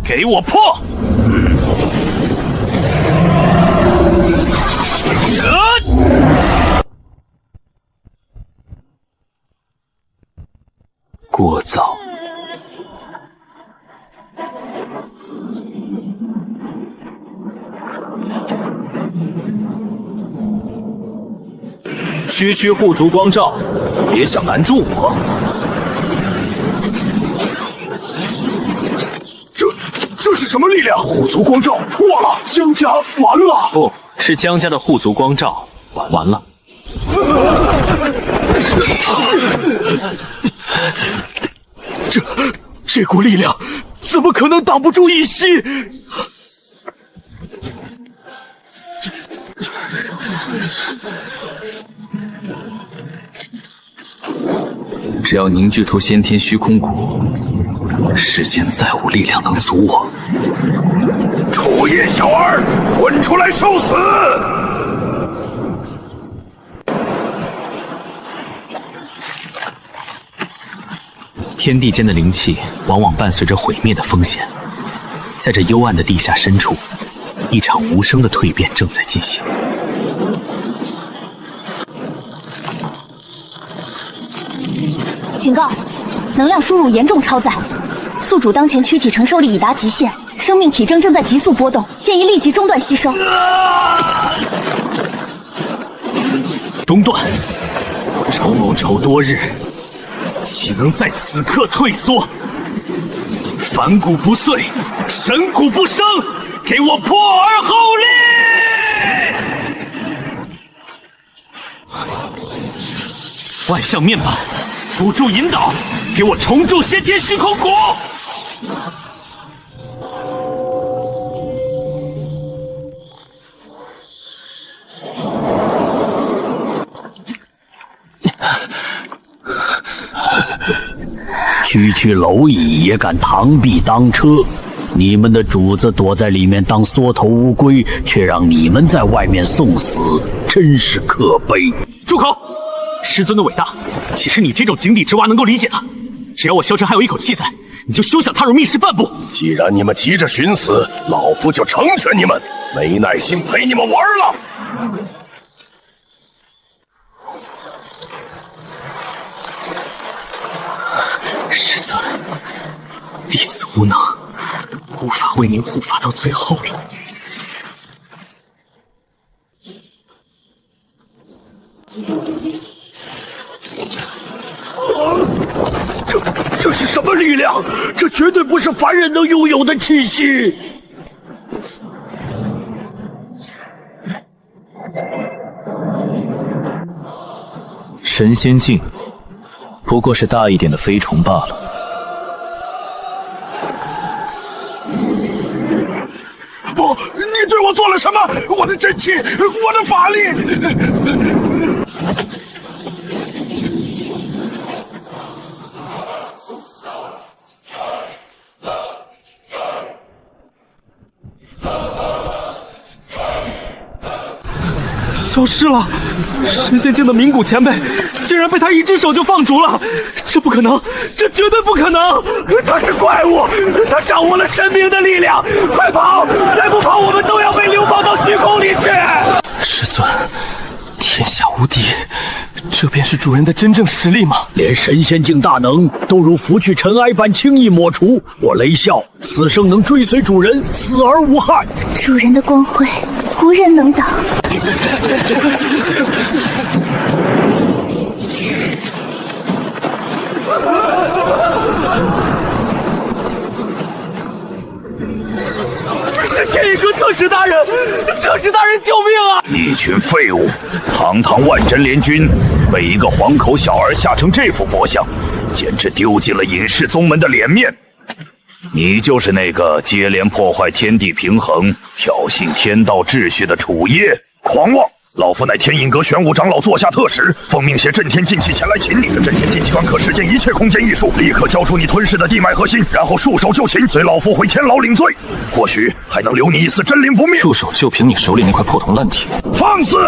给我破！聒噪。区护族光照，别想难住我！这是什么力量？护族光照破了，江家完了！不是江家的护族光照完了。这股力量怎么可能挡不住一息？只要凝聚出先天虚空骨，世间再无力量能阻我。楚夜小儿，滚出来受死！天地间的灵气往往伴随着毁灭的风险，在这幽暗的地下深处，一场无声的蜕变正在进行。警告！能量输入严重超载，宿主当前躯体承受力已达极限，生命体征正在急速波动，建议立即中断吸收。中断！我筹多日，岂能在此刻退缩？凡骨不碎，神骨不生，给我破而后立！万象面板，辅助引导，给我重铸先天虚空骨！区蝼蚁也敢螳臂当车，你们的主子躲在里面当缩头乌龟，却让你们在外面送死，真是可悲！住口！师尊的伟大，岂是你这种井底之蛙能够理解的？只要我萧晨还有一口气在，你就休想踏入密室半步！既然你们急着寻死，老夫就成全你们，没耐心陪你们玩了。师尊，弟子无能，无法为您护法到最后了。这是什么力量？这绝对不是凡人能拥有的气息！神仙境，不过是大一点的飞虫罢了。不，你对我做了什么？我的真气，我的法力！消失了。神仙境的冥谷前辈竟然被他一只手就放逐了，这不可能，这绝对不可能！他是怪物，他掌握了神明的力量，快跑！再不跑，我们都要被流放到虚空里去！师尊，天下无敌，这便是主人的真正实力吗？连神仙境大能都如拂去尘埃般轻易抹除，我雷啸此生能追随主人，死而无憾。主人的光辉，无人能挡。是天一阁特使大人，特使大人救命啊！一群废物，堂堂万真联军被一个黄口小儿吓成这副薄相，简直丢尽了隐世宗门的脸面。你就是那个接连破坏天地平衡、挑衅天道秩序的楚业，狂妄！老夫乃天印阁玄武长老座下特使，奉命携震天禁器前来擒你。震天禁器端可实现一切空间艺术，立刻交出你吞噬的地脉核心，然后束手就擒，随老夫回天牢领罪。或许还能留你一丝真灵不灭。束手就凭你手里那块破铜烂铁？放肆！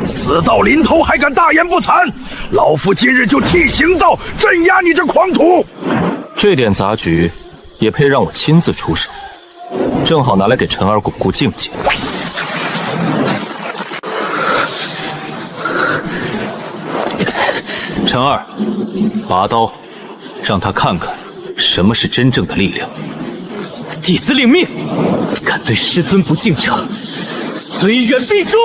死到临头还敢大言不惭！老夫今日就替行道镇压你这狂徒。这点杂局也配让我亲自出手？正好拿来给陈儿巩固境界。陈儿，拔刀，让他看看什么是真正的力量。弟子领命，敢对师尊不敬者，虽远必诛。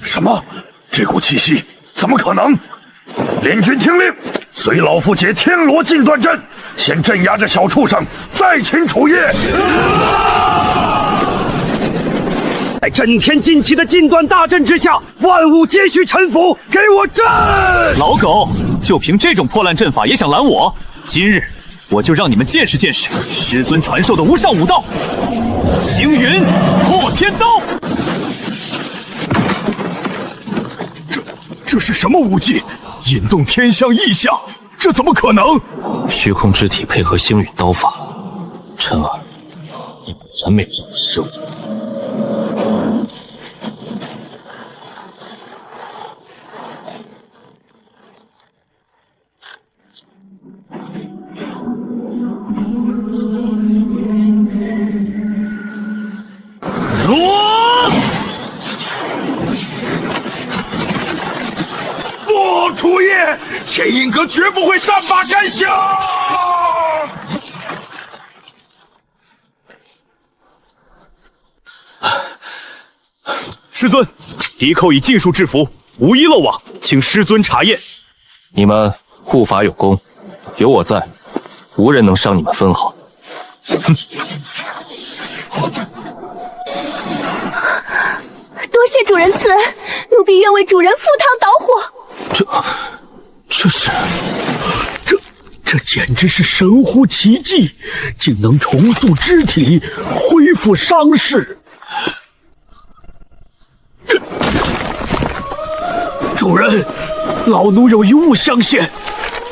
什么？这股气息怎么可能？联军听令，随老夫解天罗禁断阵，先镇压这小畜生，再擒楚业。在震天禁器的禁断大阵之下，万物皆须臣服，给我震！老狗，就凭这种破烂阵法也想拦我？今日我就让你们见识见识师尊传授的无上武道——星云破天刀。这是什么武技？引动天象异象，这怎么可能？虚空之体配合星陨刀法，陈儿，你果然没长失误。不，楚业，天印阁绝不会善罢甘休。师尊，敌寇以尽数制服，无一漏网，请师尊查验。你们护法有功，有我在，无人能伤你们分毫。哼！多谢主人慈恩，奴婢愿为主人赴汤蹈火。这简直是神乎其技，竟能重塑肢体，恢复伤势。主人，老奴有一物相献。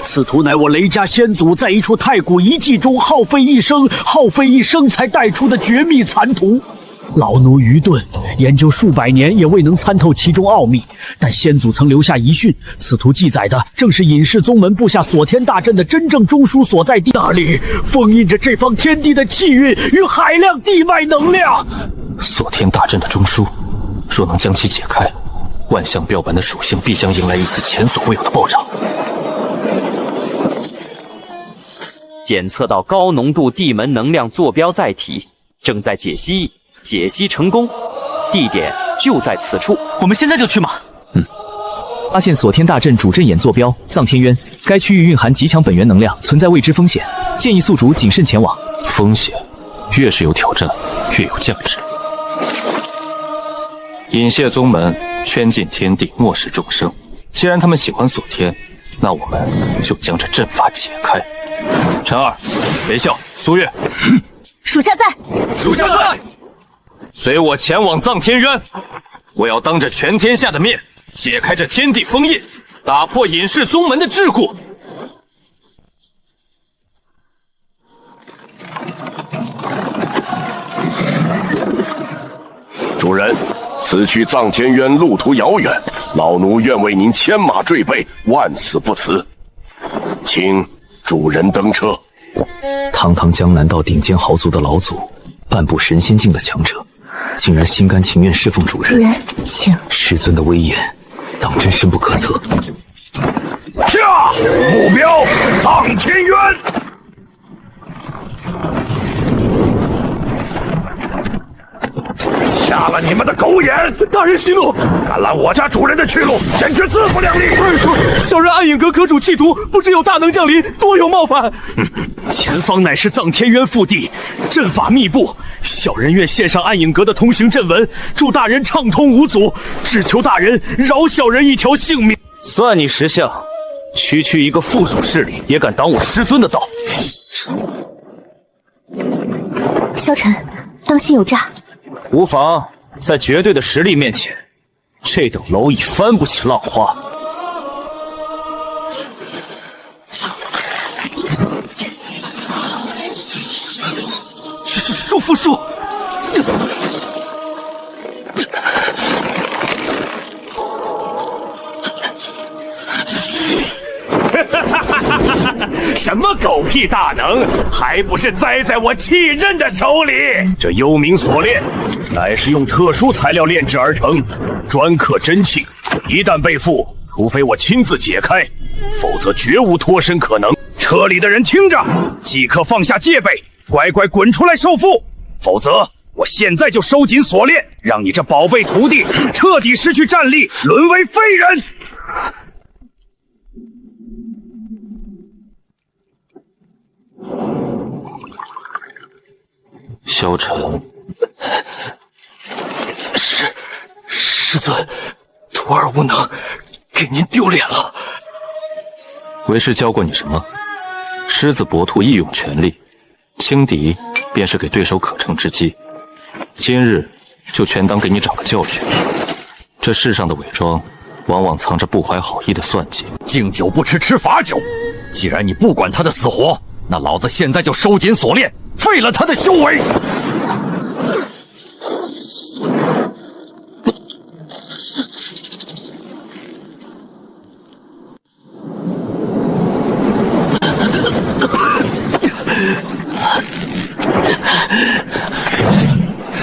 此图乃我雷家先祖在一处太古遗迹中耗费一生才带出的绝密残图。老奴愚钝，研究数百年也未能参透其中奥秘，但先祖曾留下遗训，此图记载的正是隐世宗门布下锁天大阵的真正中枢所在地，那里封印着这方天地的气运与海量地脉能量。锁天大阵的中枢，若能将其解开，万象标本的属性必将迎来一次前所未有的暴涨。检测到高浓度地门能量坐标载体，正在解析。解析成功，地点就在此处。我们现在就去吗？发现锁天大阵主阵眼坐标藏天渊，该区域蕴含极强本源能量，存在未知风险，建议宿主谨慎前往。风险越是有挑战，越有价值。隐谢宗门圈禁天地，漠视众生。既然他们喜欢锁天，那我们就将这阵法解开。陈儿、雷啸、苏月，属下在。属下在。随我前往藏天渊，我要当着全天下的面解开这天地封印，打破隐世宗门的桎梏。主人，此去藏天渊路途遥远，老奴愿为您牵马坠背，万死不辞。请主人登车。堂堂江南道顶尖豪族的老祖，半步神仙境的强者，竟然心甘情愿侍奉主人。主人，请。师尊的威严，当真深不可测。下目标藏天渊。瞎了你们的狗眼！大人息怒，敢拦我家主人的去路，简直自不量力！二叔，小人暗影阁阁主企图，不知有大能降临，多有冒犯。前方乃是藏天渊腹地，阵法密布，小人愿献上暗影阁的通行阵文，祝大人畅通无阻，只求大人饶小人一条性命。算你识相，区一个附属势力也敢挡我师尊的道。萧晨，当心有诈。无妨，在绝对的实力面前，这等蝼蚁翻不起浪花。束缚术。什么狗屁大能，还不是栽在我弃刃的手里？这幽冥锁链乃是用特殊材料炼制而成，专克真气，一旦被缚，除非我亲自解开，否则绝无脱身可能。车里的人听着，即刻放下戒备，乖乖滚出来受缚，否则我现在就收紧锁链，让你这宝贝徒弟彻底失去战力，沦为废人。萧晨，师尊，徒儿无能，给您丢脸了。为师教过你什么？狮子搏兔，义勇全力，轻敌便是给对手可乘之机。今日就全当给你长个教训。这世上的伪装，往往藏着不怀好意的算计。敬酒不吃吃罚酒，既然你不管他的死活，那老子现在就收紧锁链，废了他的修为。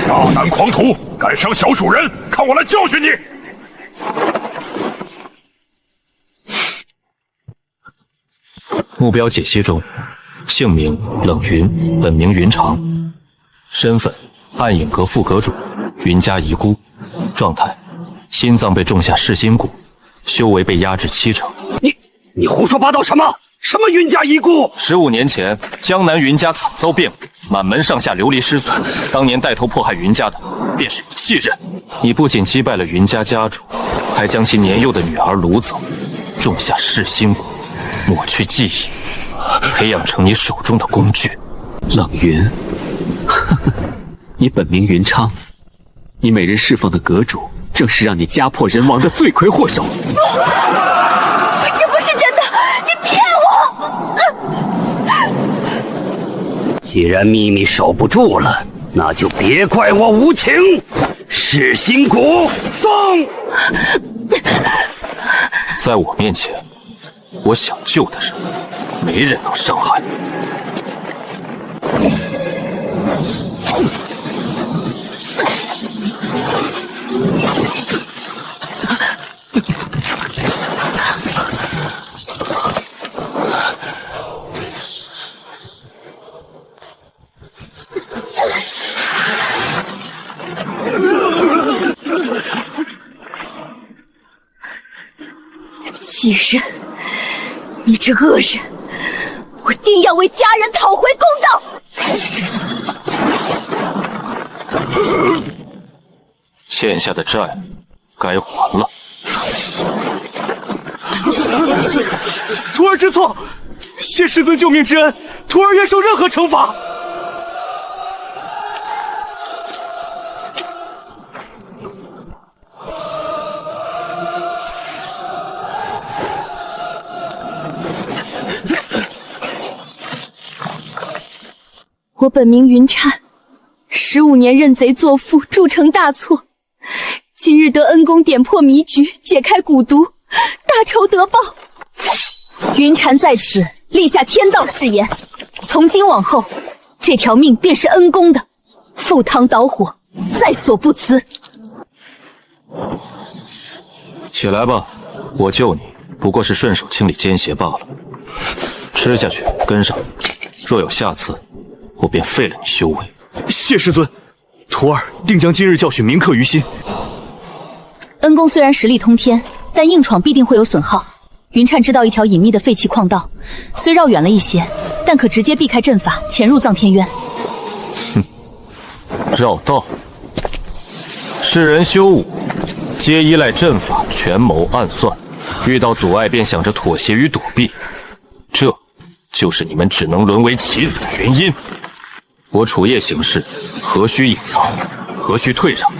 大胆狂徒，敢伤小主人，看我来教训你！目标解析中，姓名冷云，本名云长，身份暗影阁副阁主，云家遗孤，状态心脏被种下噬心蛊，修为被压制70%。你胡说八道什么？什么云家遗孤？15年前，江南云家惨遭变故，满门上下流离失所。当年带头迫害云家的，便是你继任。你不仅击败了云家家主，还将其年幼的女儿掳走，种下噬心蛊，抹去记忆，培养成你手中的工具。冷云，你本名云昌，你每日侍奉的阁主，正是让你家破人亡的罪魁祸首。这不是真的，你骗我！既然秘密守不住了，那就别怪我无情。噬心蛊动！在我面前，我想救的人，没人能伤害。欺人！你这恶人，我定要为家人讨回公道！欠下的债该还了。徒儿知错，谢师尊救命之恩，徒儿愿受任何惩罚。我本名云粲，15年认贼作父，铸成大错。今日得恩公点破迷局，解开蛊毒，大仇得报。云禅在此立下天道誓言，从今往后，这条命便是恩公的，赴汤蹈火，在所不辞。起来吧，我救你不过是顺手清理奸邪罢了。吃下去，跟上。若有下次，我便废了你修为。谢师尊，徒儿定将今日教训铭刻于心。恩公虽然实力通天，但硬闯必定会有损耗。云灿知道一条隐秘的废弃矿道，虽绕远了一些，但可直接避开阵法，潜入藏天渊。绕道，世人修武，皆依赖阵法，权谋暗算，遇到阻碍便想着妥协与躲避，这就是你们只能沦为棋子的原因。我楚叶行事，何须隐藏，何须退让？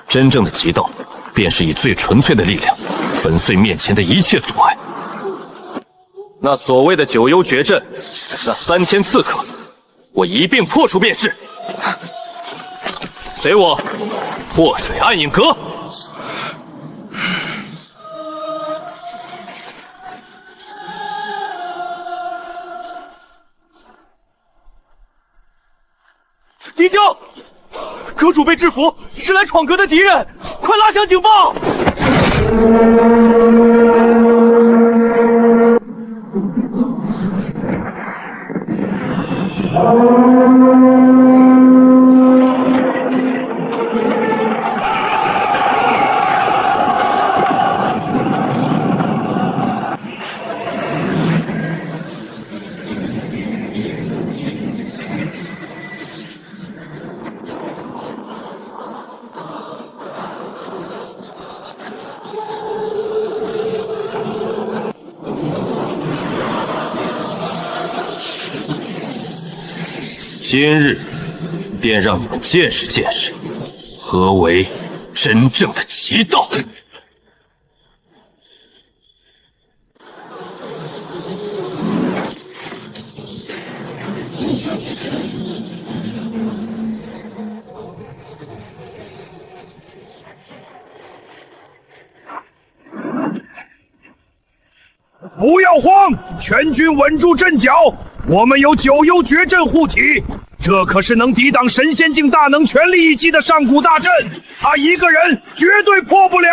真正的极道，便是以最纯粹的力量，粉碎面前的一切阻碍。那所谓的九幽绝阵，那3000刺客，我一并破除便是。随我破水暗影阁。敌将，阁主被制服，是来闯阁的敌人，快拉响警报！今日便让你们见识见识，何为真正的极道。不要慌，全军稳住阵脚，我们有九幽绝阵护体，这可是能抵挡神仙境大能全力一击的上古大阵，他一个人绝对破不了。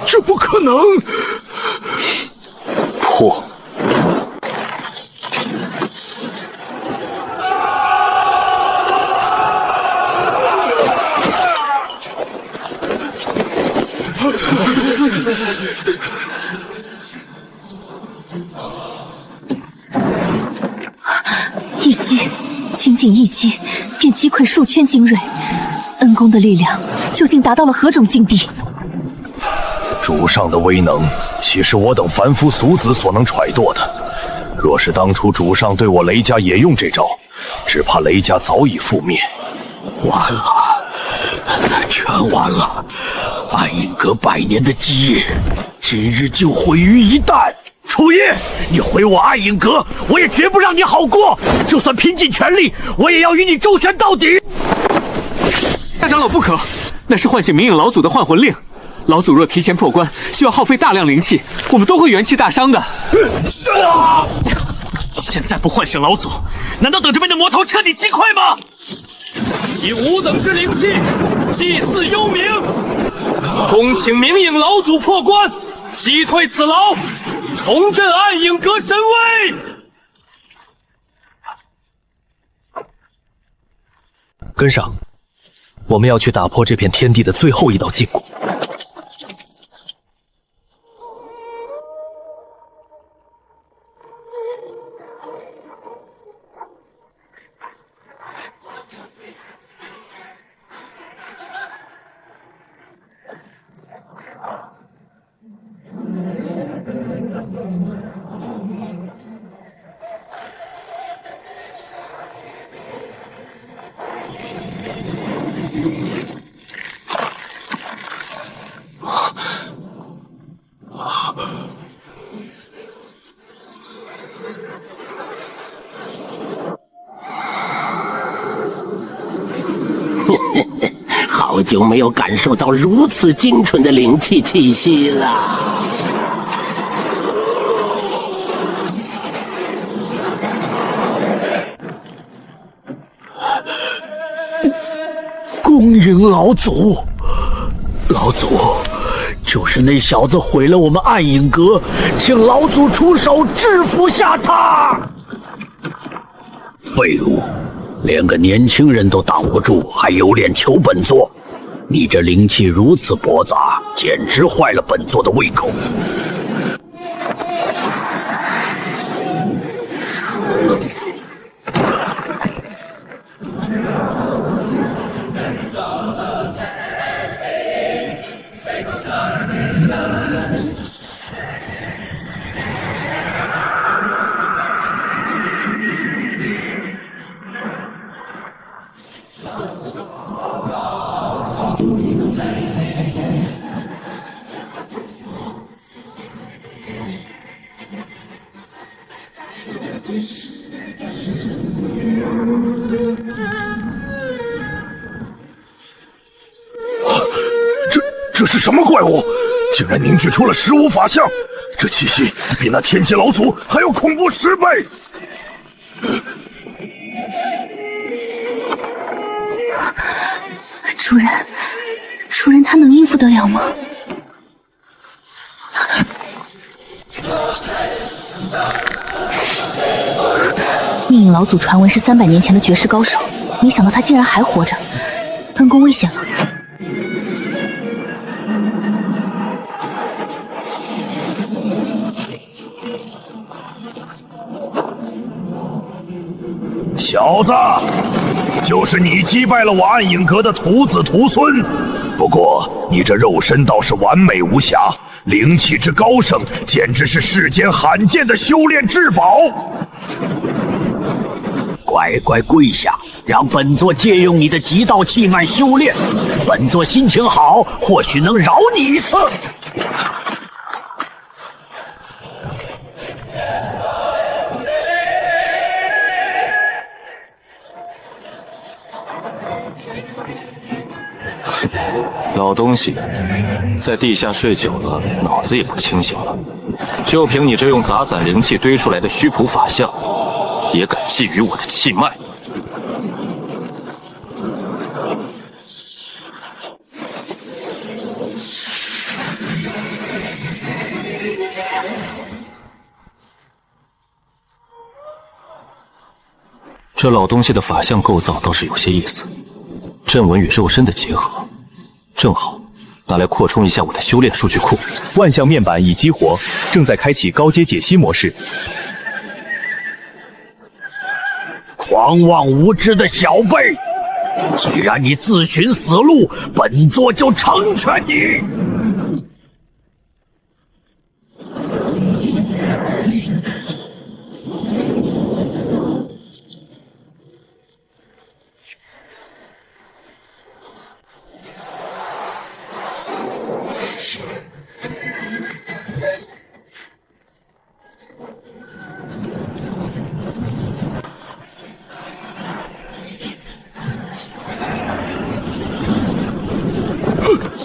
这不可能！破！一击，仅仅一击，便击溃数千精锐。恩公的力量究竟达到了何种境地？主上的威能，岂是我等凡夫俗子所能揣度的？若是当初主上对我雷家也用这招，只怕雷家早已覆灭。完了，全完了！暗影阁100年的基业，今日就毁于一旦。楚叶，你毁我暗影阁，我也绝不让你好过。就算拼尽全力，我也要与你周旋到底。大长老不可，那是唤醒冥影老祖的幻魂令。老祖若提前破关，需要耗费大量灵气，我们都会元气大伤的。现在不唤醒老祖，难道等着被那魔头彻底击溃吗？以5等之灵气祭祀幽冥，恭请冥影老祖破关，击退此牢，重振暗影阁神威。跟上，我们要去打破这片天地的最后一道禁锢。久没有感受到如此精纯的灵气气息了。恭迎老祖！老祖，就是那小子毁了我们暗影阁，请老祖出手制服下他！废物，连个年轻人都挡不住，还有脸求本座？你这灵气如此驳杂，简直坏了本座的胃口。这是什么怪物？竟然凝聚出了15法相，这气息比那天界老祖还要恐怖10倍！主人他能应付得了吗？灭影老祖传闻是300年前的绝世高手，没想到他竟然还活着，本宫危险了。小子，就是你击败了我暗影阁的徒子徒孙。不过你这肉身倒是完美无瑕，灵气之高盛，简直是世间罕见的修炼至宝。乖乖跪下，让本座借用你的极道气脉修炼。本座心情好，或许能饶你一次。老东西，在地下睡久了，脑子也不清醒了。就凭你这用杂散灵气堆出来的虚朴法相，也敢觊觎我的气脉？这老东西的法相构造倒是有些意思，阵纹与肉身的结合，正好拿来扩充一下我的修炼数据库。万象面板已激活，正在开启高阶解析模式。狂妄无知的小辈，既然你自寻死路，本座就成全你。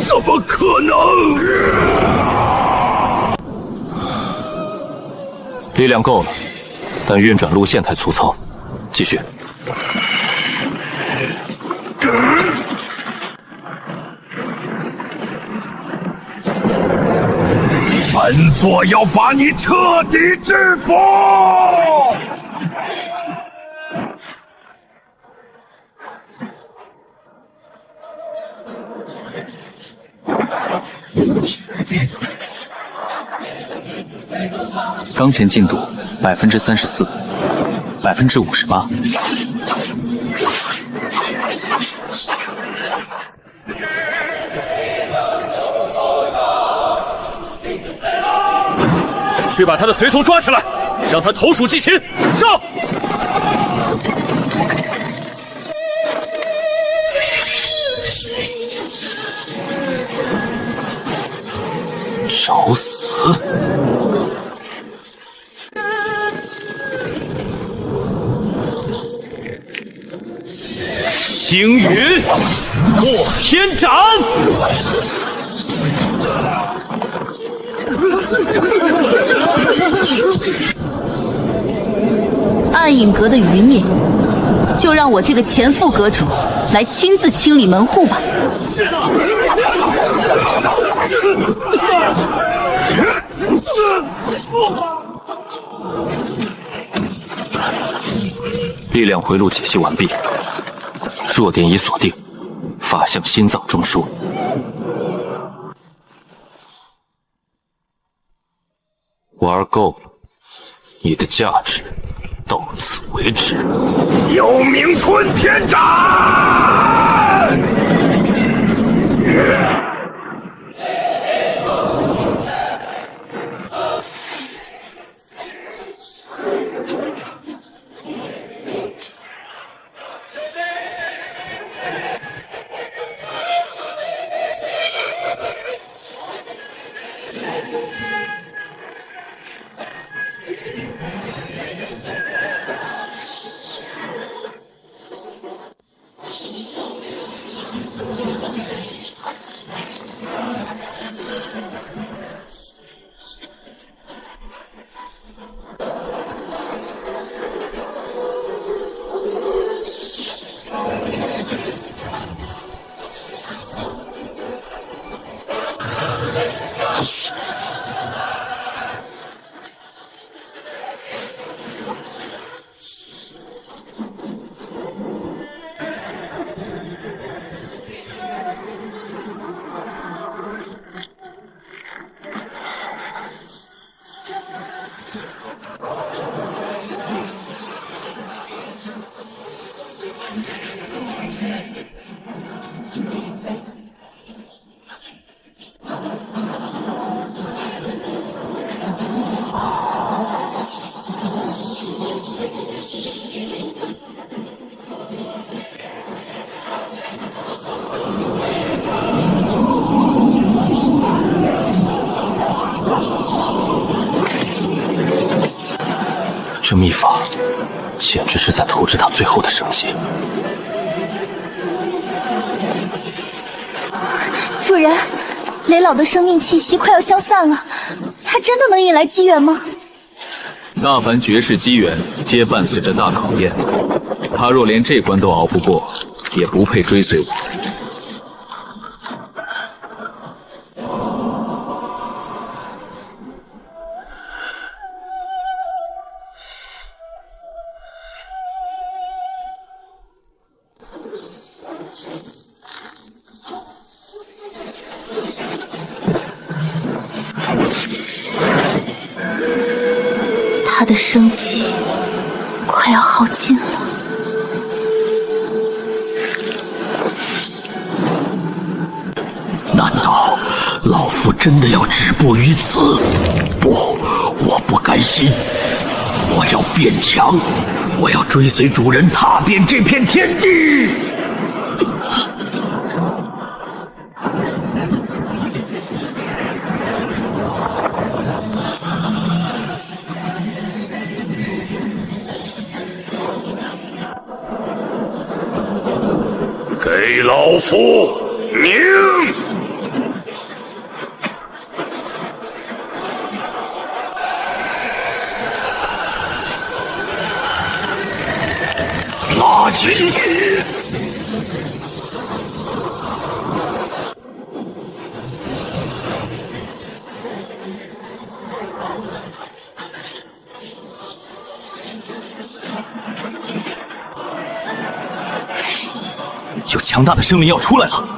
怎么可能？力量够了，但运转路线太粗糙。继续。本座要把你彻底制服！当前进度34%，58%。去把他的随从抓起来，让他投鼠忌禽。上！找死！星云破天斩。暗影阁的余孽，就让我这个前副阁主来亲自清理门户吧。力量回路解析完毕，弱点已锁定，法相心脏中枢。玩够了，你的价值到此为止。有名吞天斩！这秘法简直是在投掷他最后的生机。主人，雷老的生命气息快要消散了，他真的能引来机缘吗？那凡绝世机缘，皆伴随着大考验。他若连这关都熬不过，也不配追随我。他的生机快要耗尽了。难道老夫真的要止步于此？不，我不甘心！我要变强，我要追随主人踏遍这片天地！给老夫宁！拉起你！有强大的生灵要出来了。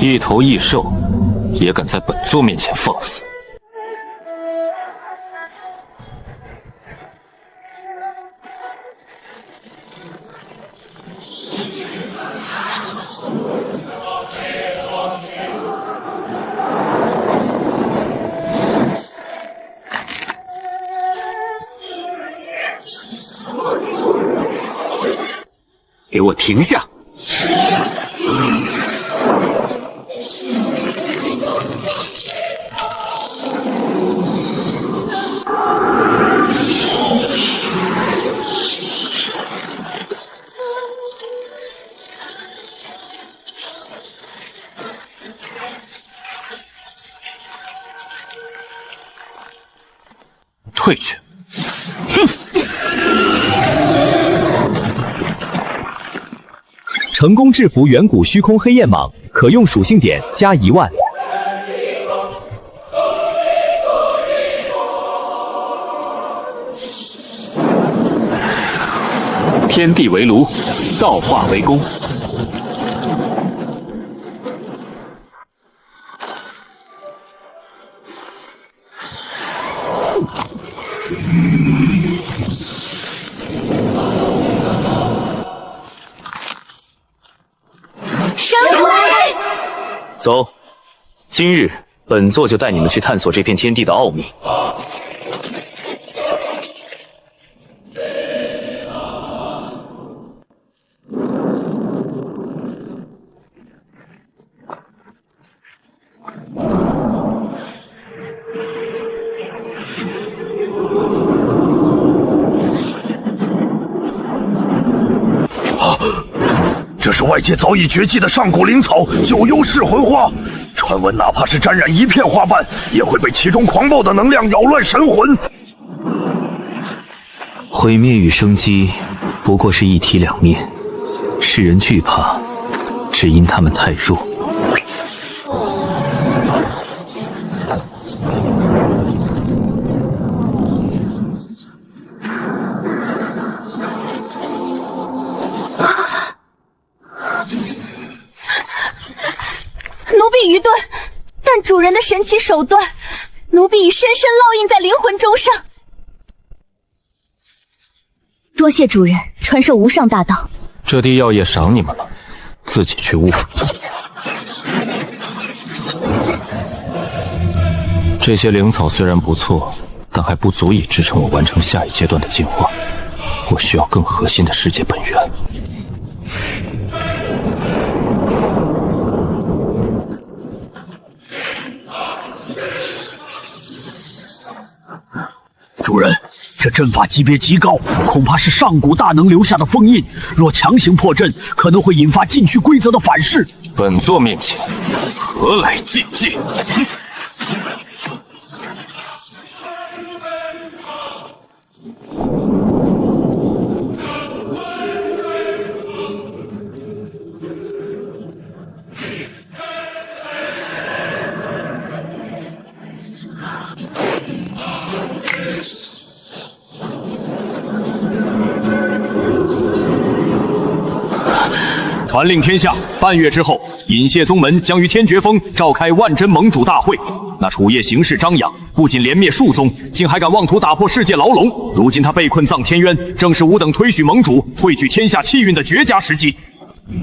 一头异兽也敢在本座面前放肆！给我停下！退去！成功制服远古虚空黑焰蟒，可用属性点加10000。天地为炉，造化为弓。走，今日本座就带你们去探索这片天地的奥秘。这是外界早已绝迹的上古灵草九幽噬魂花，传闻哪怕是沾染一片花瓣，也会被其中狂暴的能量扰乱神魂。毁灭与生机不过是一体两面，世人惧怕，只因他们太弱。奴婢愚钝，但主人的神奇手段，奴婢已深深烙印在灵魂中上。多谢主人传授无上大道。这滴药液赏你们了，自己去悟。这些灵草虽然不错，但还不足以支撑我完成下一阶段的进化。我需要更核心的世界本源。主人，这阵法级别极高，恐怕是上古大能留下的封印。若强行破阵，可能会引发禁区规则的反噬。本座面前，何来禁忌？传令天下，半月之后，隐谢宗门将于天绝峰召开万真盟主大会。那楚叶行事张扬，不仅连灭数宗，竟还敢妄图打破世界牢笼。如今他被困藏天渊，正是吾等推许盟主汇聚天下气运的绝佳时机。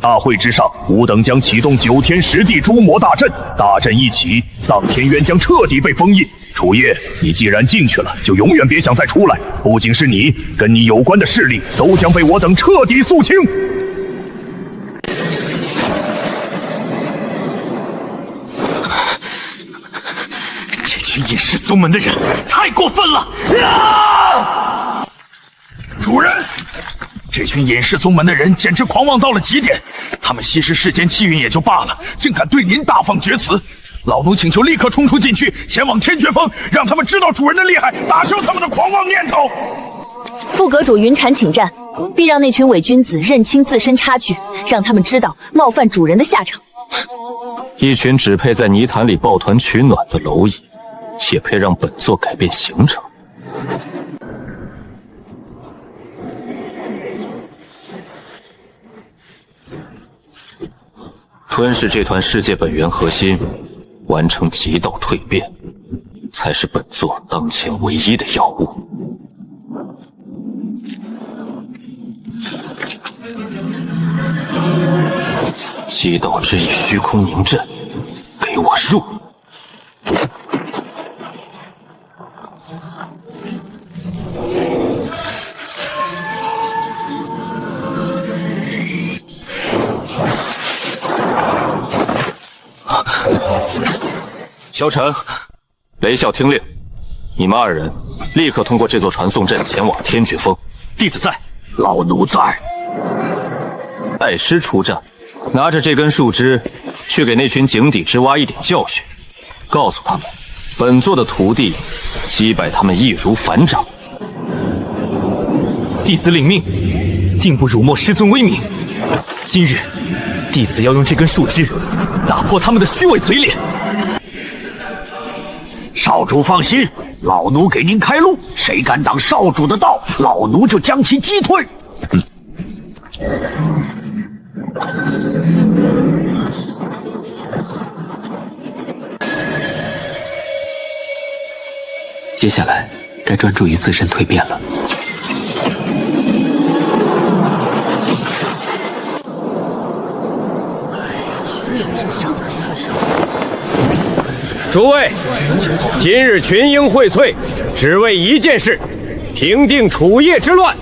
大会之上，吾等将启动9天10地诛魔大阵，大阵一起，藏天渊将彻底被封印。楚叶，你既然进去了，就永远别想再出来。不仅是你，跟你有关的势力都将被我等彻底肃清。隐世宗门的人太过分了！主人，这群隐世宗门的人简直狂妄到了极点，他们吸食世间气运也就罢了，竟敢对您大放厥词。老奴请求立刻冲出禁区，前往天绝峰，让他们知道主人的厉害，打消他们的狂妄念头。副阁主云禅请战，必让那群伪君子认清自身差距，让他们知道冒犯主人的下场。一群只配在泥潭里抱团取暖的蝼蚁，也配让本座改变行程？吞噬这团世界本源核心，完成极道蜕变，才是本座当前唯一的要务。极道之意，虚空凝阵，给我入！萧晨、雷啸听令，你们2人立刻通过这座传送阵前往天阙峰。弟子在，老奴在。拜师出战，拿着这根树枝去给那群井底之蛙一点教训，告诉他们，本座的徒弟击败他们易如反掌。弟子领命，定不辱没师尊威名。今日，弟子要用这根树枝打破他们的虚伪嘴脸。少主放心，老奴给您开路，谁敢挡少主的道，老奴就将其击退。接下来该专注于自身蜕变了。诸位，今日群英荟萃，只为一件事：平定楚叶之乱，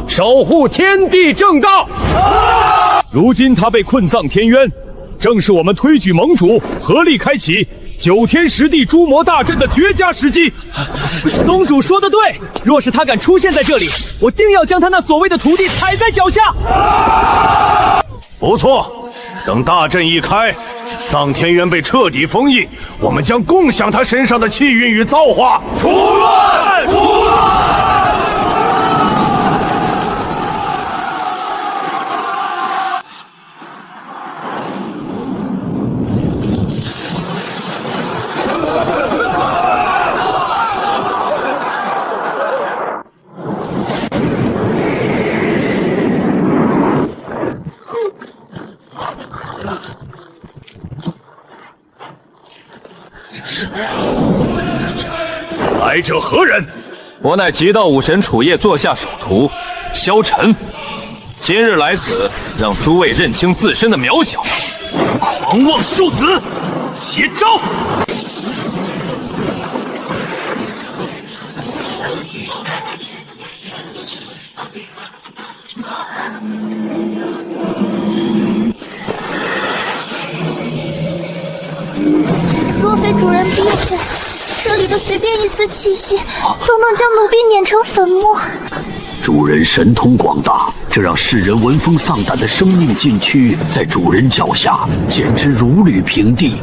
守护天地正道。如今他被困葬天渊，正是我们推举盟主，合力开启9天10地诛魔大阵的绝佳时机。宗主说得对，若是他敢出现在这里，我定要将他那所谓的徒弟踩在脚下。不错，等大阵一开，藏天渊被彻底封印，我们将共享他身上的气运与造化。出乱！出乱！来者何人？我乃极道武神楚叶座下首徒萧晨，今日来此，让诸位认清自身的渺小。狂妄庶子，接招！若非主人逼迫，这里的随便一丝气息都能将奴婢碾成粉末。主人神通广大，这让世人闻风丧胆的生命禁区，在主人脚下简直如履平地。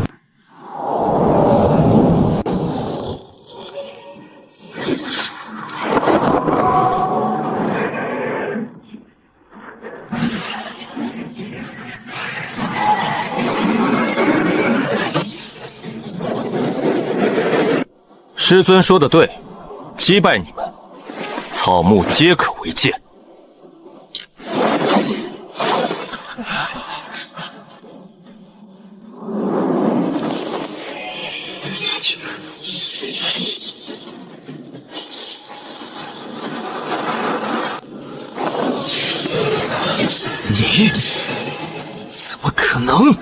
师尊说的对，击败你们，草木皆可为鉴。你怎么可能？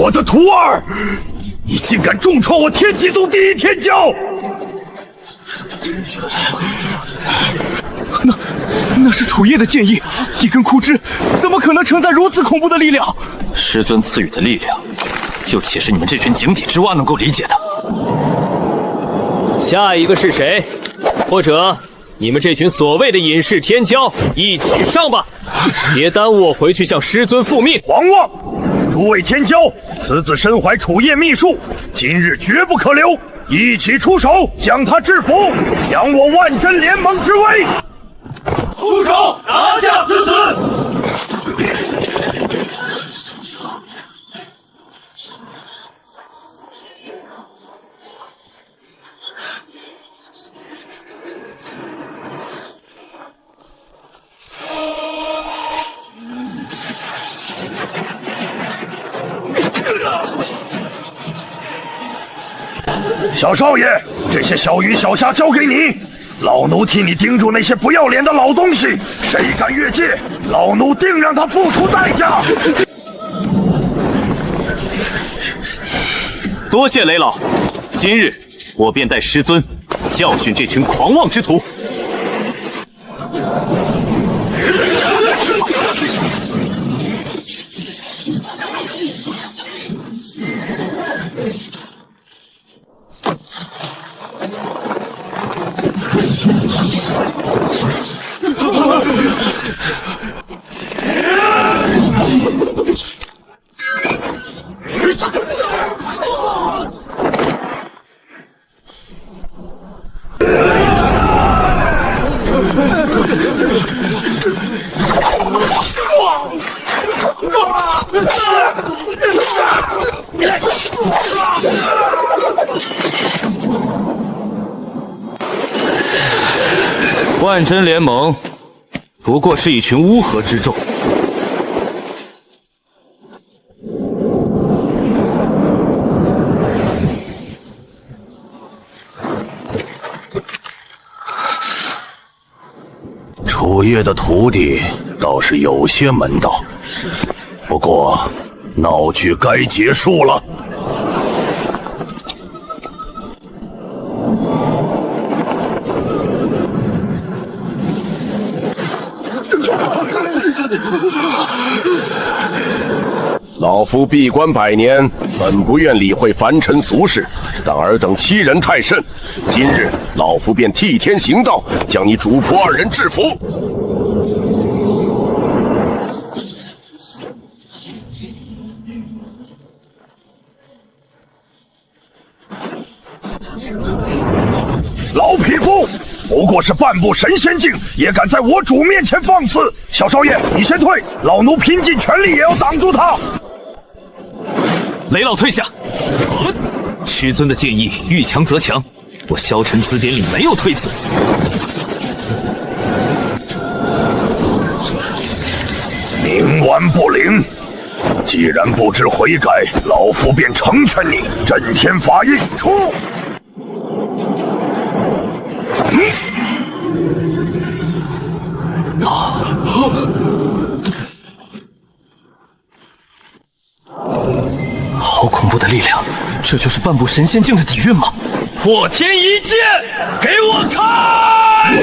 我的徒儿，你竟敢重创我天极宗第一天骄！那是楚叶的剑意，一根枯枝怎么可能承载如此恐怖的力量？师尊赐予的力量，又岂是你们这群井底之蛙能够理解的？下一个是谁？或者你们这群所谓的隐世天骄，一起上吧！别耽误我回去向师尊复命。狂妄！诸位天骄，此子身怀楚叶秘术，今日绝不可留！一起出手，将他制服，扬我万真联盟之威！出手，拿下此子！小少爷，这些小鱼小虾交给你，老奴替你盯住那些不要脸的老东西，谁敢越界，老奴定让他付出代价。多谢雷老，今日我便带师尊教训这群狂妄之徒。万真联盟不过是一群乌合之众。楚月的徒弟倒是有些门道，不过闹剧该结束了。老夫闭关100年，本不愿理会凡尘俗事，但尔等欺人太甚。今日老夫便替天行道，将你主仆2人制服。老匹夫，不过是半步神仙境，也敢在我主面前放肆！小少爷，你先退，老奴拼尽全力也要挡住他。雷老退下。师尊的建议，遇强则强，我萧晨字典里没有退字。冥顽不灵，既然不知悔改，老夫便成全你。震天法印出！好恐怖的力量，这就是半步神仙境的底蕴吗？破天一剑，给我看！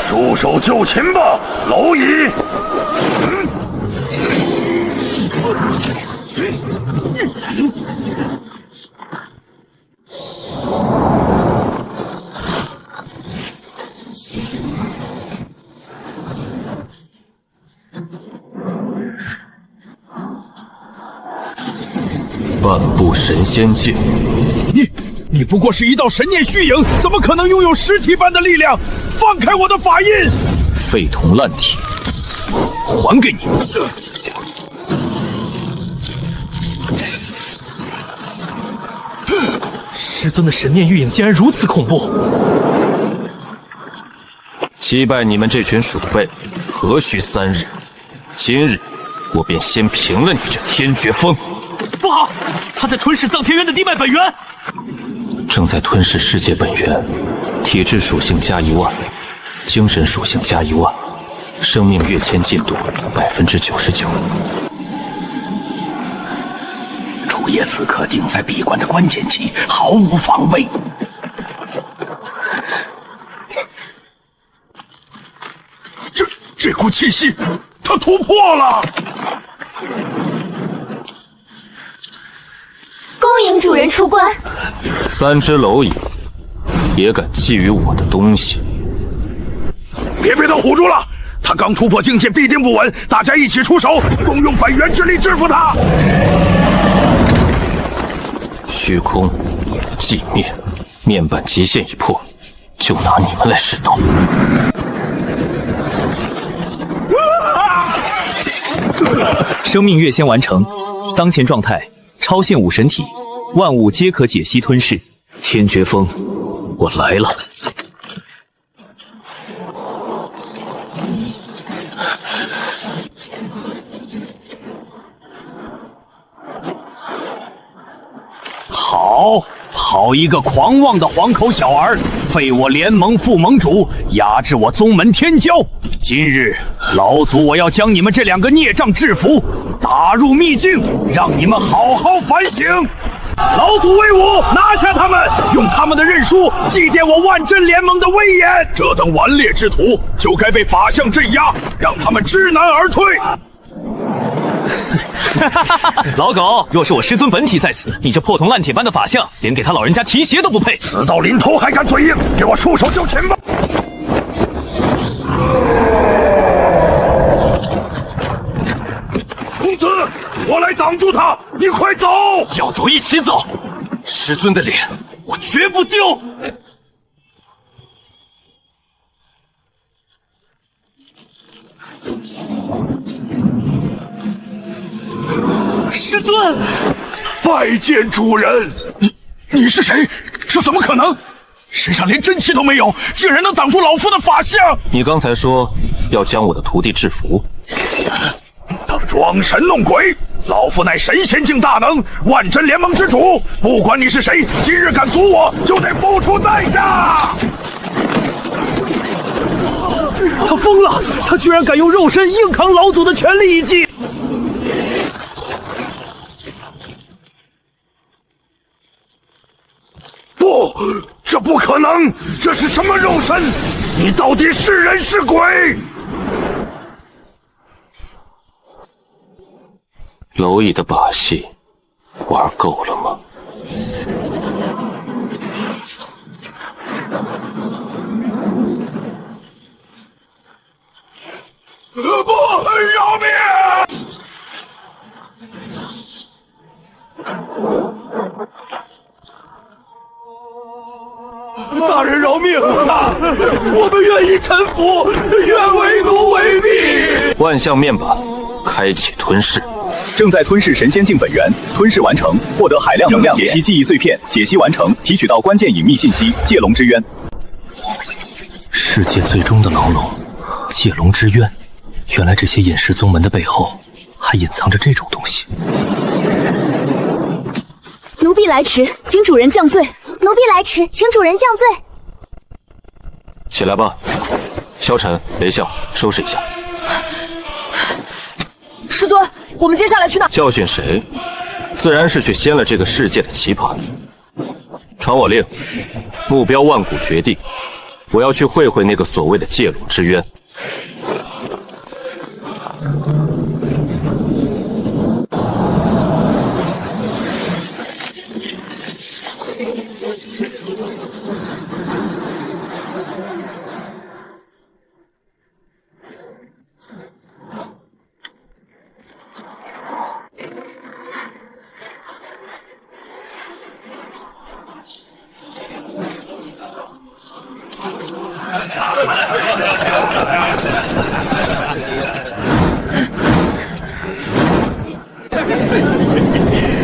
束手就擒吧，蝼蚁！半步神仙境，你不过是一道神念虚影，怎么可能拥有实体般的力量？放开我的法印！废铜烂铁，还给你！师尊的神念玉影竟然如此恐怖！击败你们这群鼠辈，何须3日？今日我便先平了你这天绝峰！不好，他在吞噬藏天渊的地脉本源，正在吞噬世界本源，体质属性加1万，精神属性加1万，生命跃迁进度99%。楚夜此刻定在闭关的关键期，毫无防备。这股气息，它突破了！迎主人出关。3只蝼蚁也敢觊觎我的东西？别被他唬住了，他刚突破境界，必定不稳。大家一起出手，共用本源之力制服他。虚空寂灭，面板极限已破，就拿你们来试刀。生命跃仙完成，当前状态超现武神体，万物皆可解析吞噬。天绝风，我来了。好一个狂妄的黄口小儿，废我联盟副盟主，压制我宗门天骄。今日老祖我要将你们这2个孽障制服，打入秘境，让你们好好反省。老祖威武，拿下他们，用他们的认输祭奠我万真联盟的威严。这等顽劣之徒就该被法相镇压，让他们知难而退。老狗，若是我师尊本体在此，你这破铜烂铁般的法相，连给他老人家提鞋都不配。死到临头还敢嘴硬，给我束手就擒吧！公子，我来挡住他，你快走！要走一起走，师尊的脸我绝不丢。师尊，拜见主人。你是谁？这怎么可能？身上连真气都没有，竟然能挡住老夫的法相！你刚才说要将我的徒弟制服，装神弄鬼！老夫乃神仙境大能，万真联盟之主，不管你是谁，今日敢阻我，就得付出代价！他疯了！他居然敢用肉身硬扛老祖的全力一击！不，这不可能！这是什么肉身？你到底是人是鬼？蝼蚁的把戏玩够了吗？不，饶命！大人饶命啊！我们愿意臣服，愿为奴为婢。万象面板，开启吞噬。正在吞噬神仙境本源，吞噬完成，获得海量能量。解析记忆碎片，解析完成，提取到关键隐秘信息。界龙之渊，世界最终的牢笼，界龙之渊。原来这些隐世宗门的背后，还隐藏着这种东西。奴婢来迟，请主人降罪。奴婢来迟，请主人降罪。起来吧，萧晨、雷笑，收拾一下。师尊，我们接下来去哪？教训谁？自然是去掀了这个世界的棋盘。传我令，目标万古绝地，我要去会会那个所谓的界龙之渊。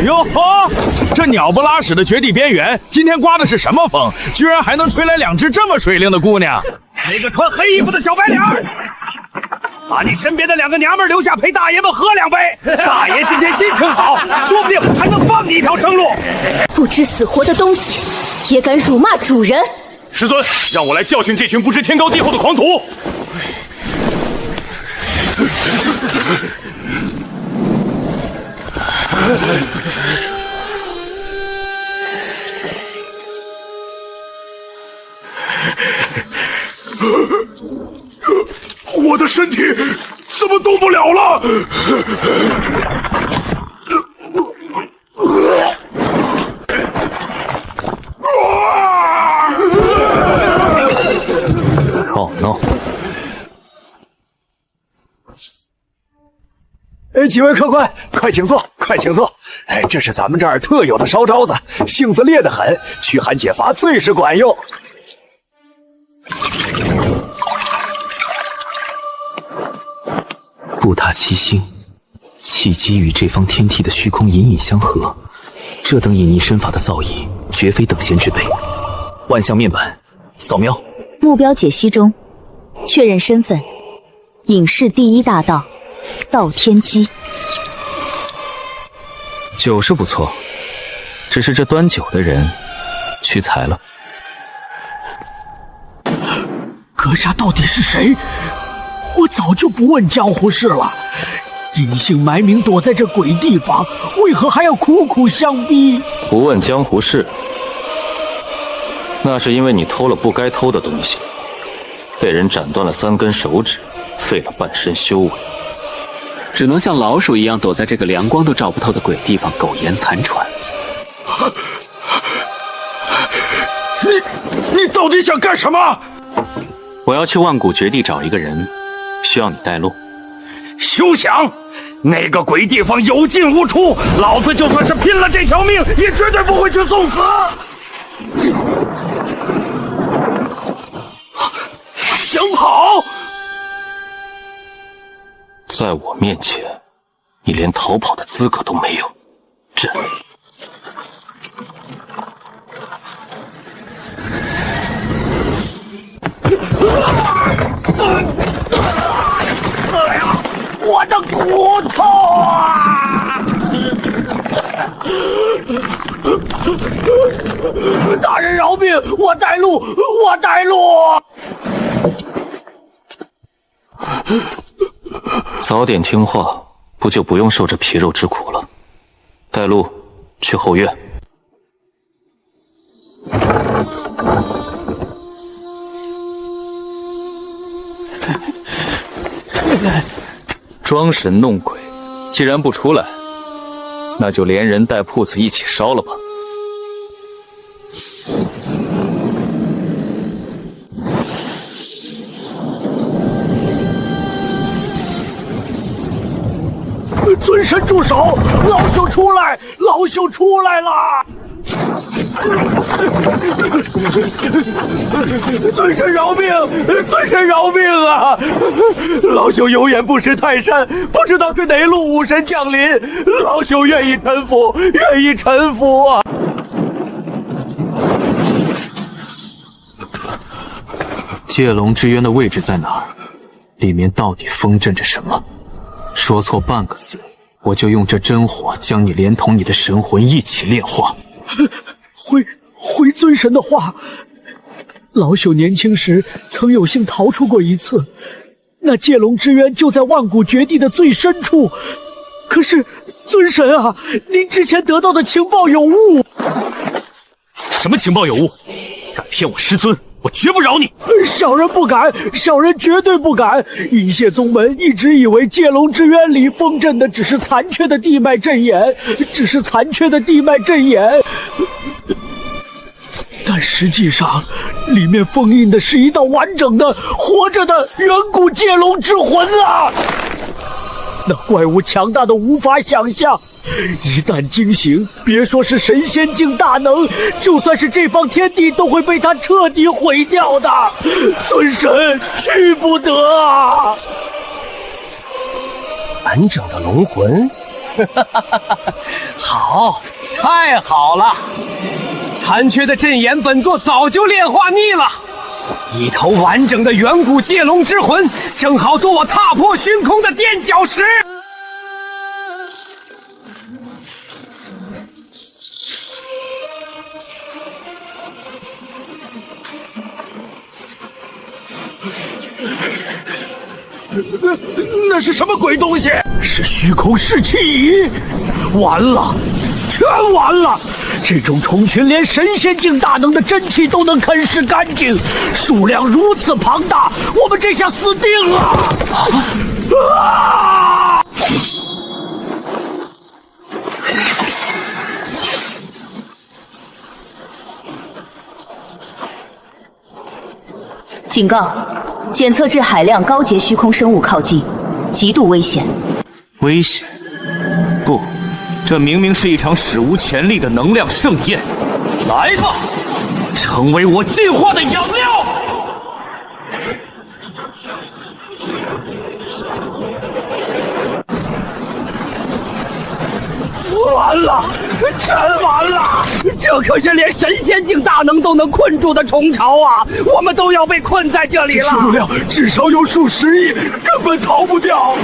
哟呵，这鸟不拉屎的绝地边缘，今天刮的是什么风？居然还能吹来2只这么水灵的姑娘！那个穿黑衣服的小白脸儿，把你身边的2个娘们留下陪大爷们喝2杯。大爷今天心情好，说不定还能放你一条生路。不知死活的东西，也敢辱骂主人！师尊，让我来教训这群不知天高地厚的狂徒。我的身体怎么动不了了？闹。几位客官，快请坐，快请坐。这是咱们这儿特有的烧招子，性子烈得很，驱寒解乏最是管用。布达七星，契机与这方天地的虚空隐隐相合，这等隐匿身法的造诣，绝非等闲之辈。万象面板，扫描。目标解析中，确认身份：隐士第一大道，道天机。酒是不错，只是这端酒的人屈才了。阁下到底是谁？我早就不问江湖事了。隐姓埋名躲在这鬼地方，为何还要苦苦相逼？不问江湖事，那是因为你偷了不该偷的东西，被人斩断了3根手指，废了半身修为，只能像老鼠一样躲在这个阳光都照不透的鬼地方苟延残喘。你到底想干什么？我要去万古绝地找一个人，需要你带路。休想！那个鬼地方有进无出，老子就算是拼了这条命，也绝对不会去送死。想跑！在我面前，你连逃跑的资格都没有。这……哎呀，我的骨头啊！大人饶命！我带路，我带路！早点听话，不就不用受这皮肉之苦了。带路去后院。装神弄鬼，既然不出来，那就连人带铺子一起烧了吧。尊神住手！老朽出来！老朽出来了！尊神饶命！尊神饶命啊！老朽有眼不识泰山，不知道是哪路武神降临，老朽愿意臣服，愿意臣服啊！界龙之渊的位置在哪儿？里面到底封镇着什么？说错半个字，我就用这真火将你连同你的神魂一起炼化。回尊神的话，老朽年轻时曾有幸逃出过一次，那界龙之渊就在万古绝地的最深处。可是尊神啊，您之前得到的情报有误。什么情报有误？敢骗我师尊，我绝不饶你！小人不敢，小人绝对不敢。隐谢宗门一直以为界龙之渊里封镇的只是残缺的地脉阵眼，但实际上，里面封印的是一道完整的、活着的远古界龙之魂啊！那怪物强大的无法想象，一旦惊醒，别说是神仙境大能，就算是这方天地都会被他彻底毁掉的。尊神去不得啊！完整的龙魂，好，太好了！残缺的阵眼本座早就炼化腻了，一头完整的远古界龙之魂，正好做我踏破虚空的垫脚石。那是什么鬼东西？是虚空噬气仪！完了，全完了！这种虫群连神仙境大能的真气都能啃噬干净，数量如此庞大，我们这下死定了！啊！警告！检测至海量高阶虚空生物靠近，极度危险。危险？不，这明明是一场史无前例的能量盛宴。来吧，成为我进化的养料！完了，全完了！这可是连神仙境大能都能困住的虫巢啊！我们都要被困在这里了。数量至少有数十亿，根本逃不掉。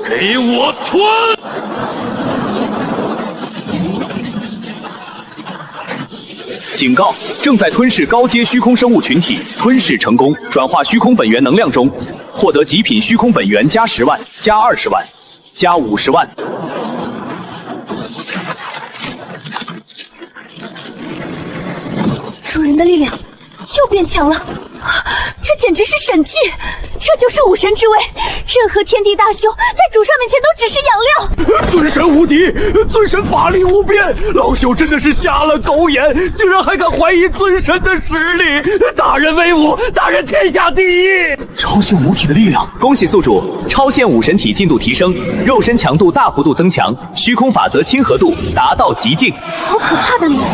给我吞！警告！正在吞噬高阶虚空生物群体，吞噬成功，转化虚空本源能量中，获得极品虚空本源加10万、加20万、加50万。主人的力量又变强了，这简直是神迹！这就是武神之位，任何天地大修在主上面前都只是养料。尊神无敌，尊神法力无边，老朽真的是瞎了狗眼，竟然还敢怀疑尊神的实力！大人威武，大人天下第一！超限武体的力量，恭喜宿主，超限武神体进度提升，肉身强度大幅度增强，虚空法则亲和度达到极境。好可怕的力量！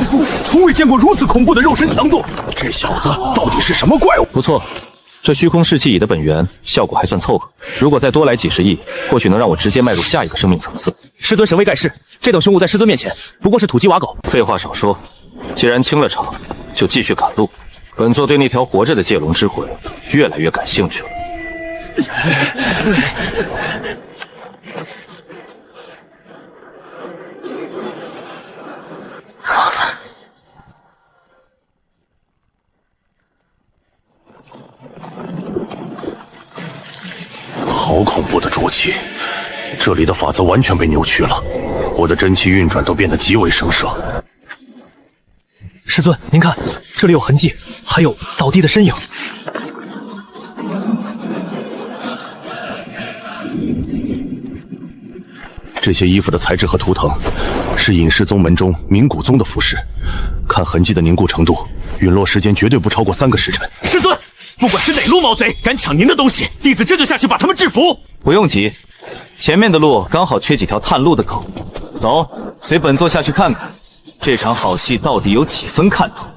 从未见过如此恐怖的肉身强度，这小子到底是什么怪物？不错。这虚空噬气蚁的本源效果还算凑合，如果再多来几10亿，或许能让我直接迈入下一个生命层次。师尊神威盖世，这等凶物在师尊面前不过是土鸡瓦狗。废话少说，既然清了场，就继续赶路。本座对那条活着的界龙之魂越来越感兴趣了。好恐怖的浊气！这里的法则完全被扭曲了，我的真气运转都变得极为生涩。师尊，您看，这里有痕迹，还有倒地的身影。这些衣服的材质和图腾，是隐世宗门中冥古宗的服饰。看痕迹的凝固程度，陨落时间绝对不超过3个时辰。师尊！不管是哪路毛贼敢抢您的东西，弟子这就下去把他们制服。不用急，前面的路刚好缺几条探路的狗。走，随本座下去看看，这场好戏到底有几分看头。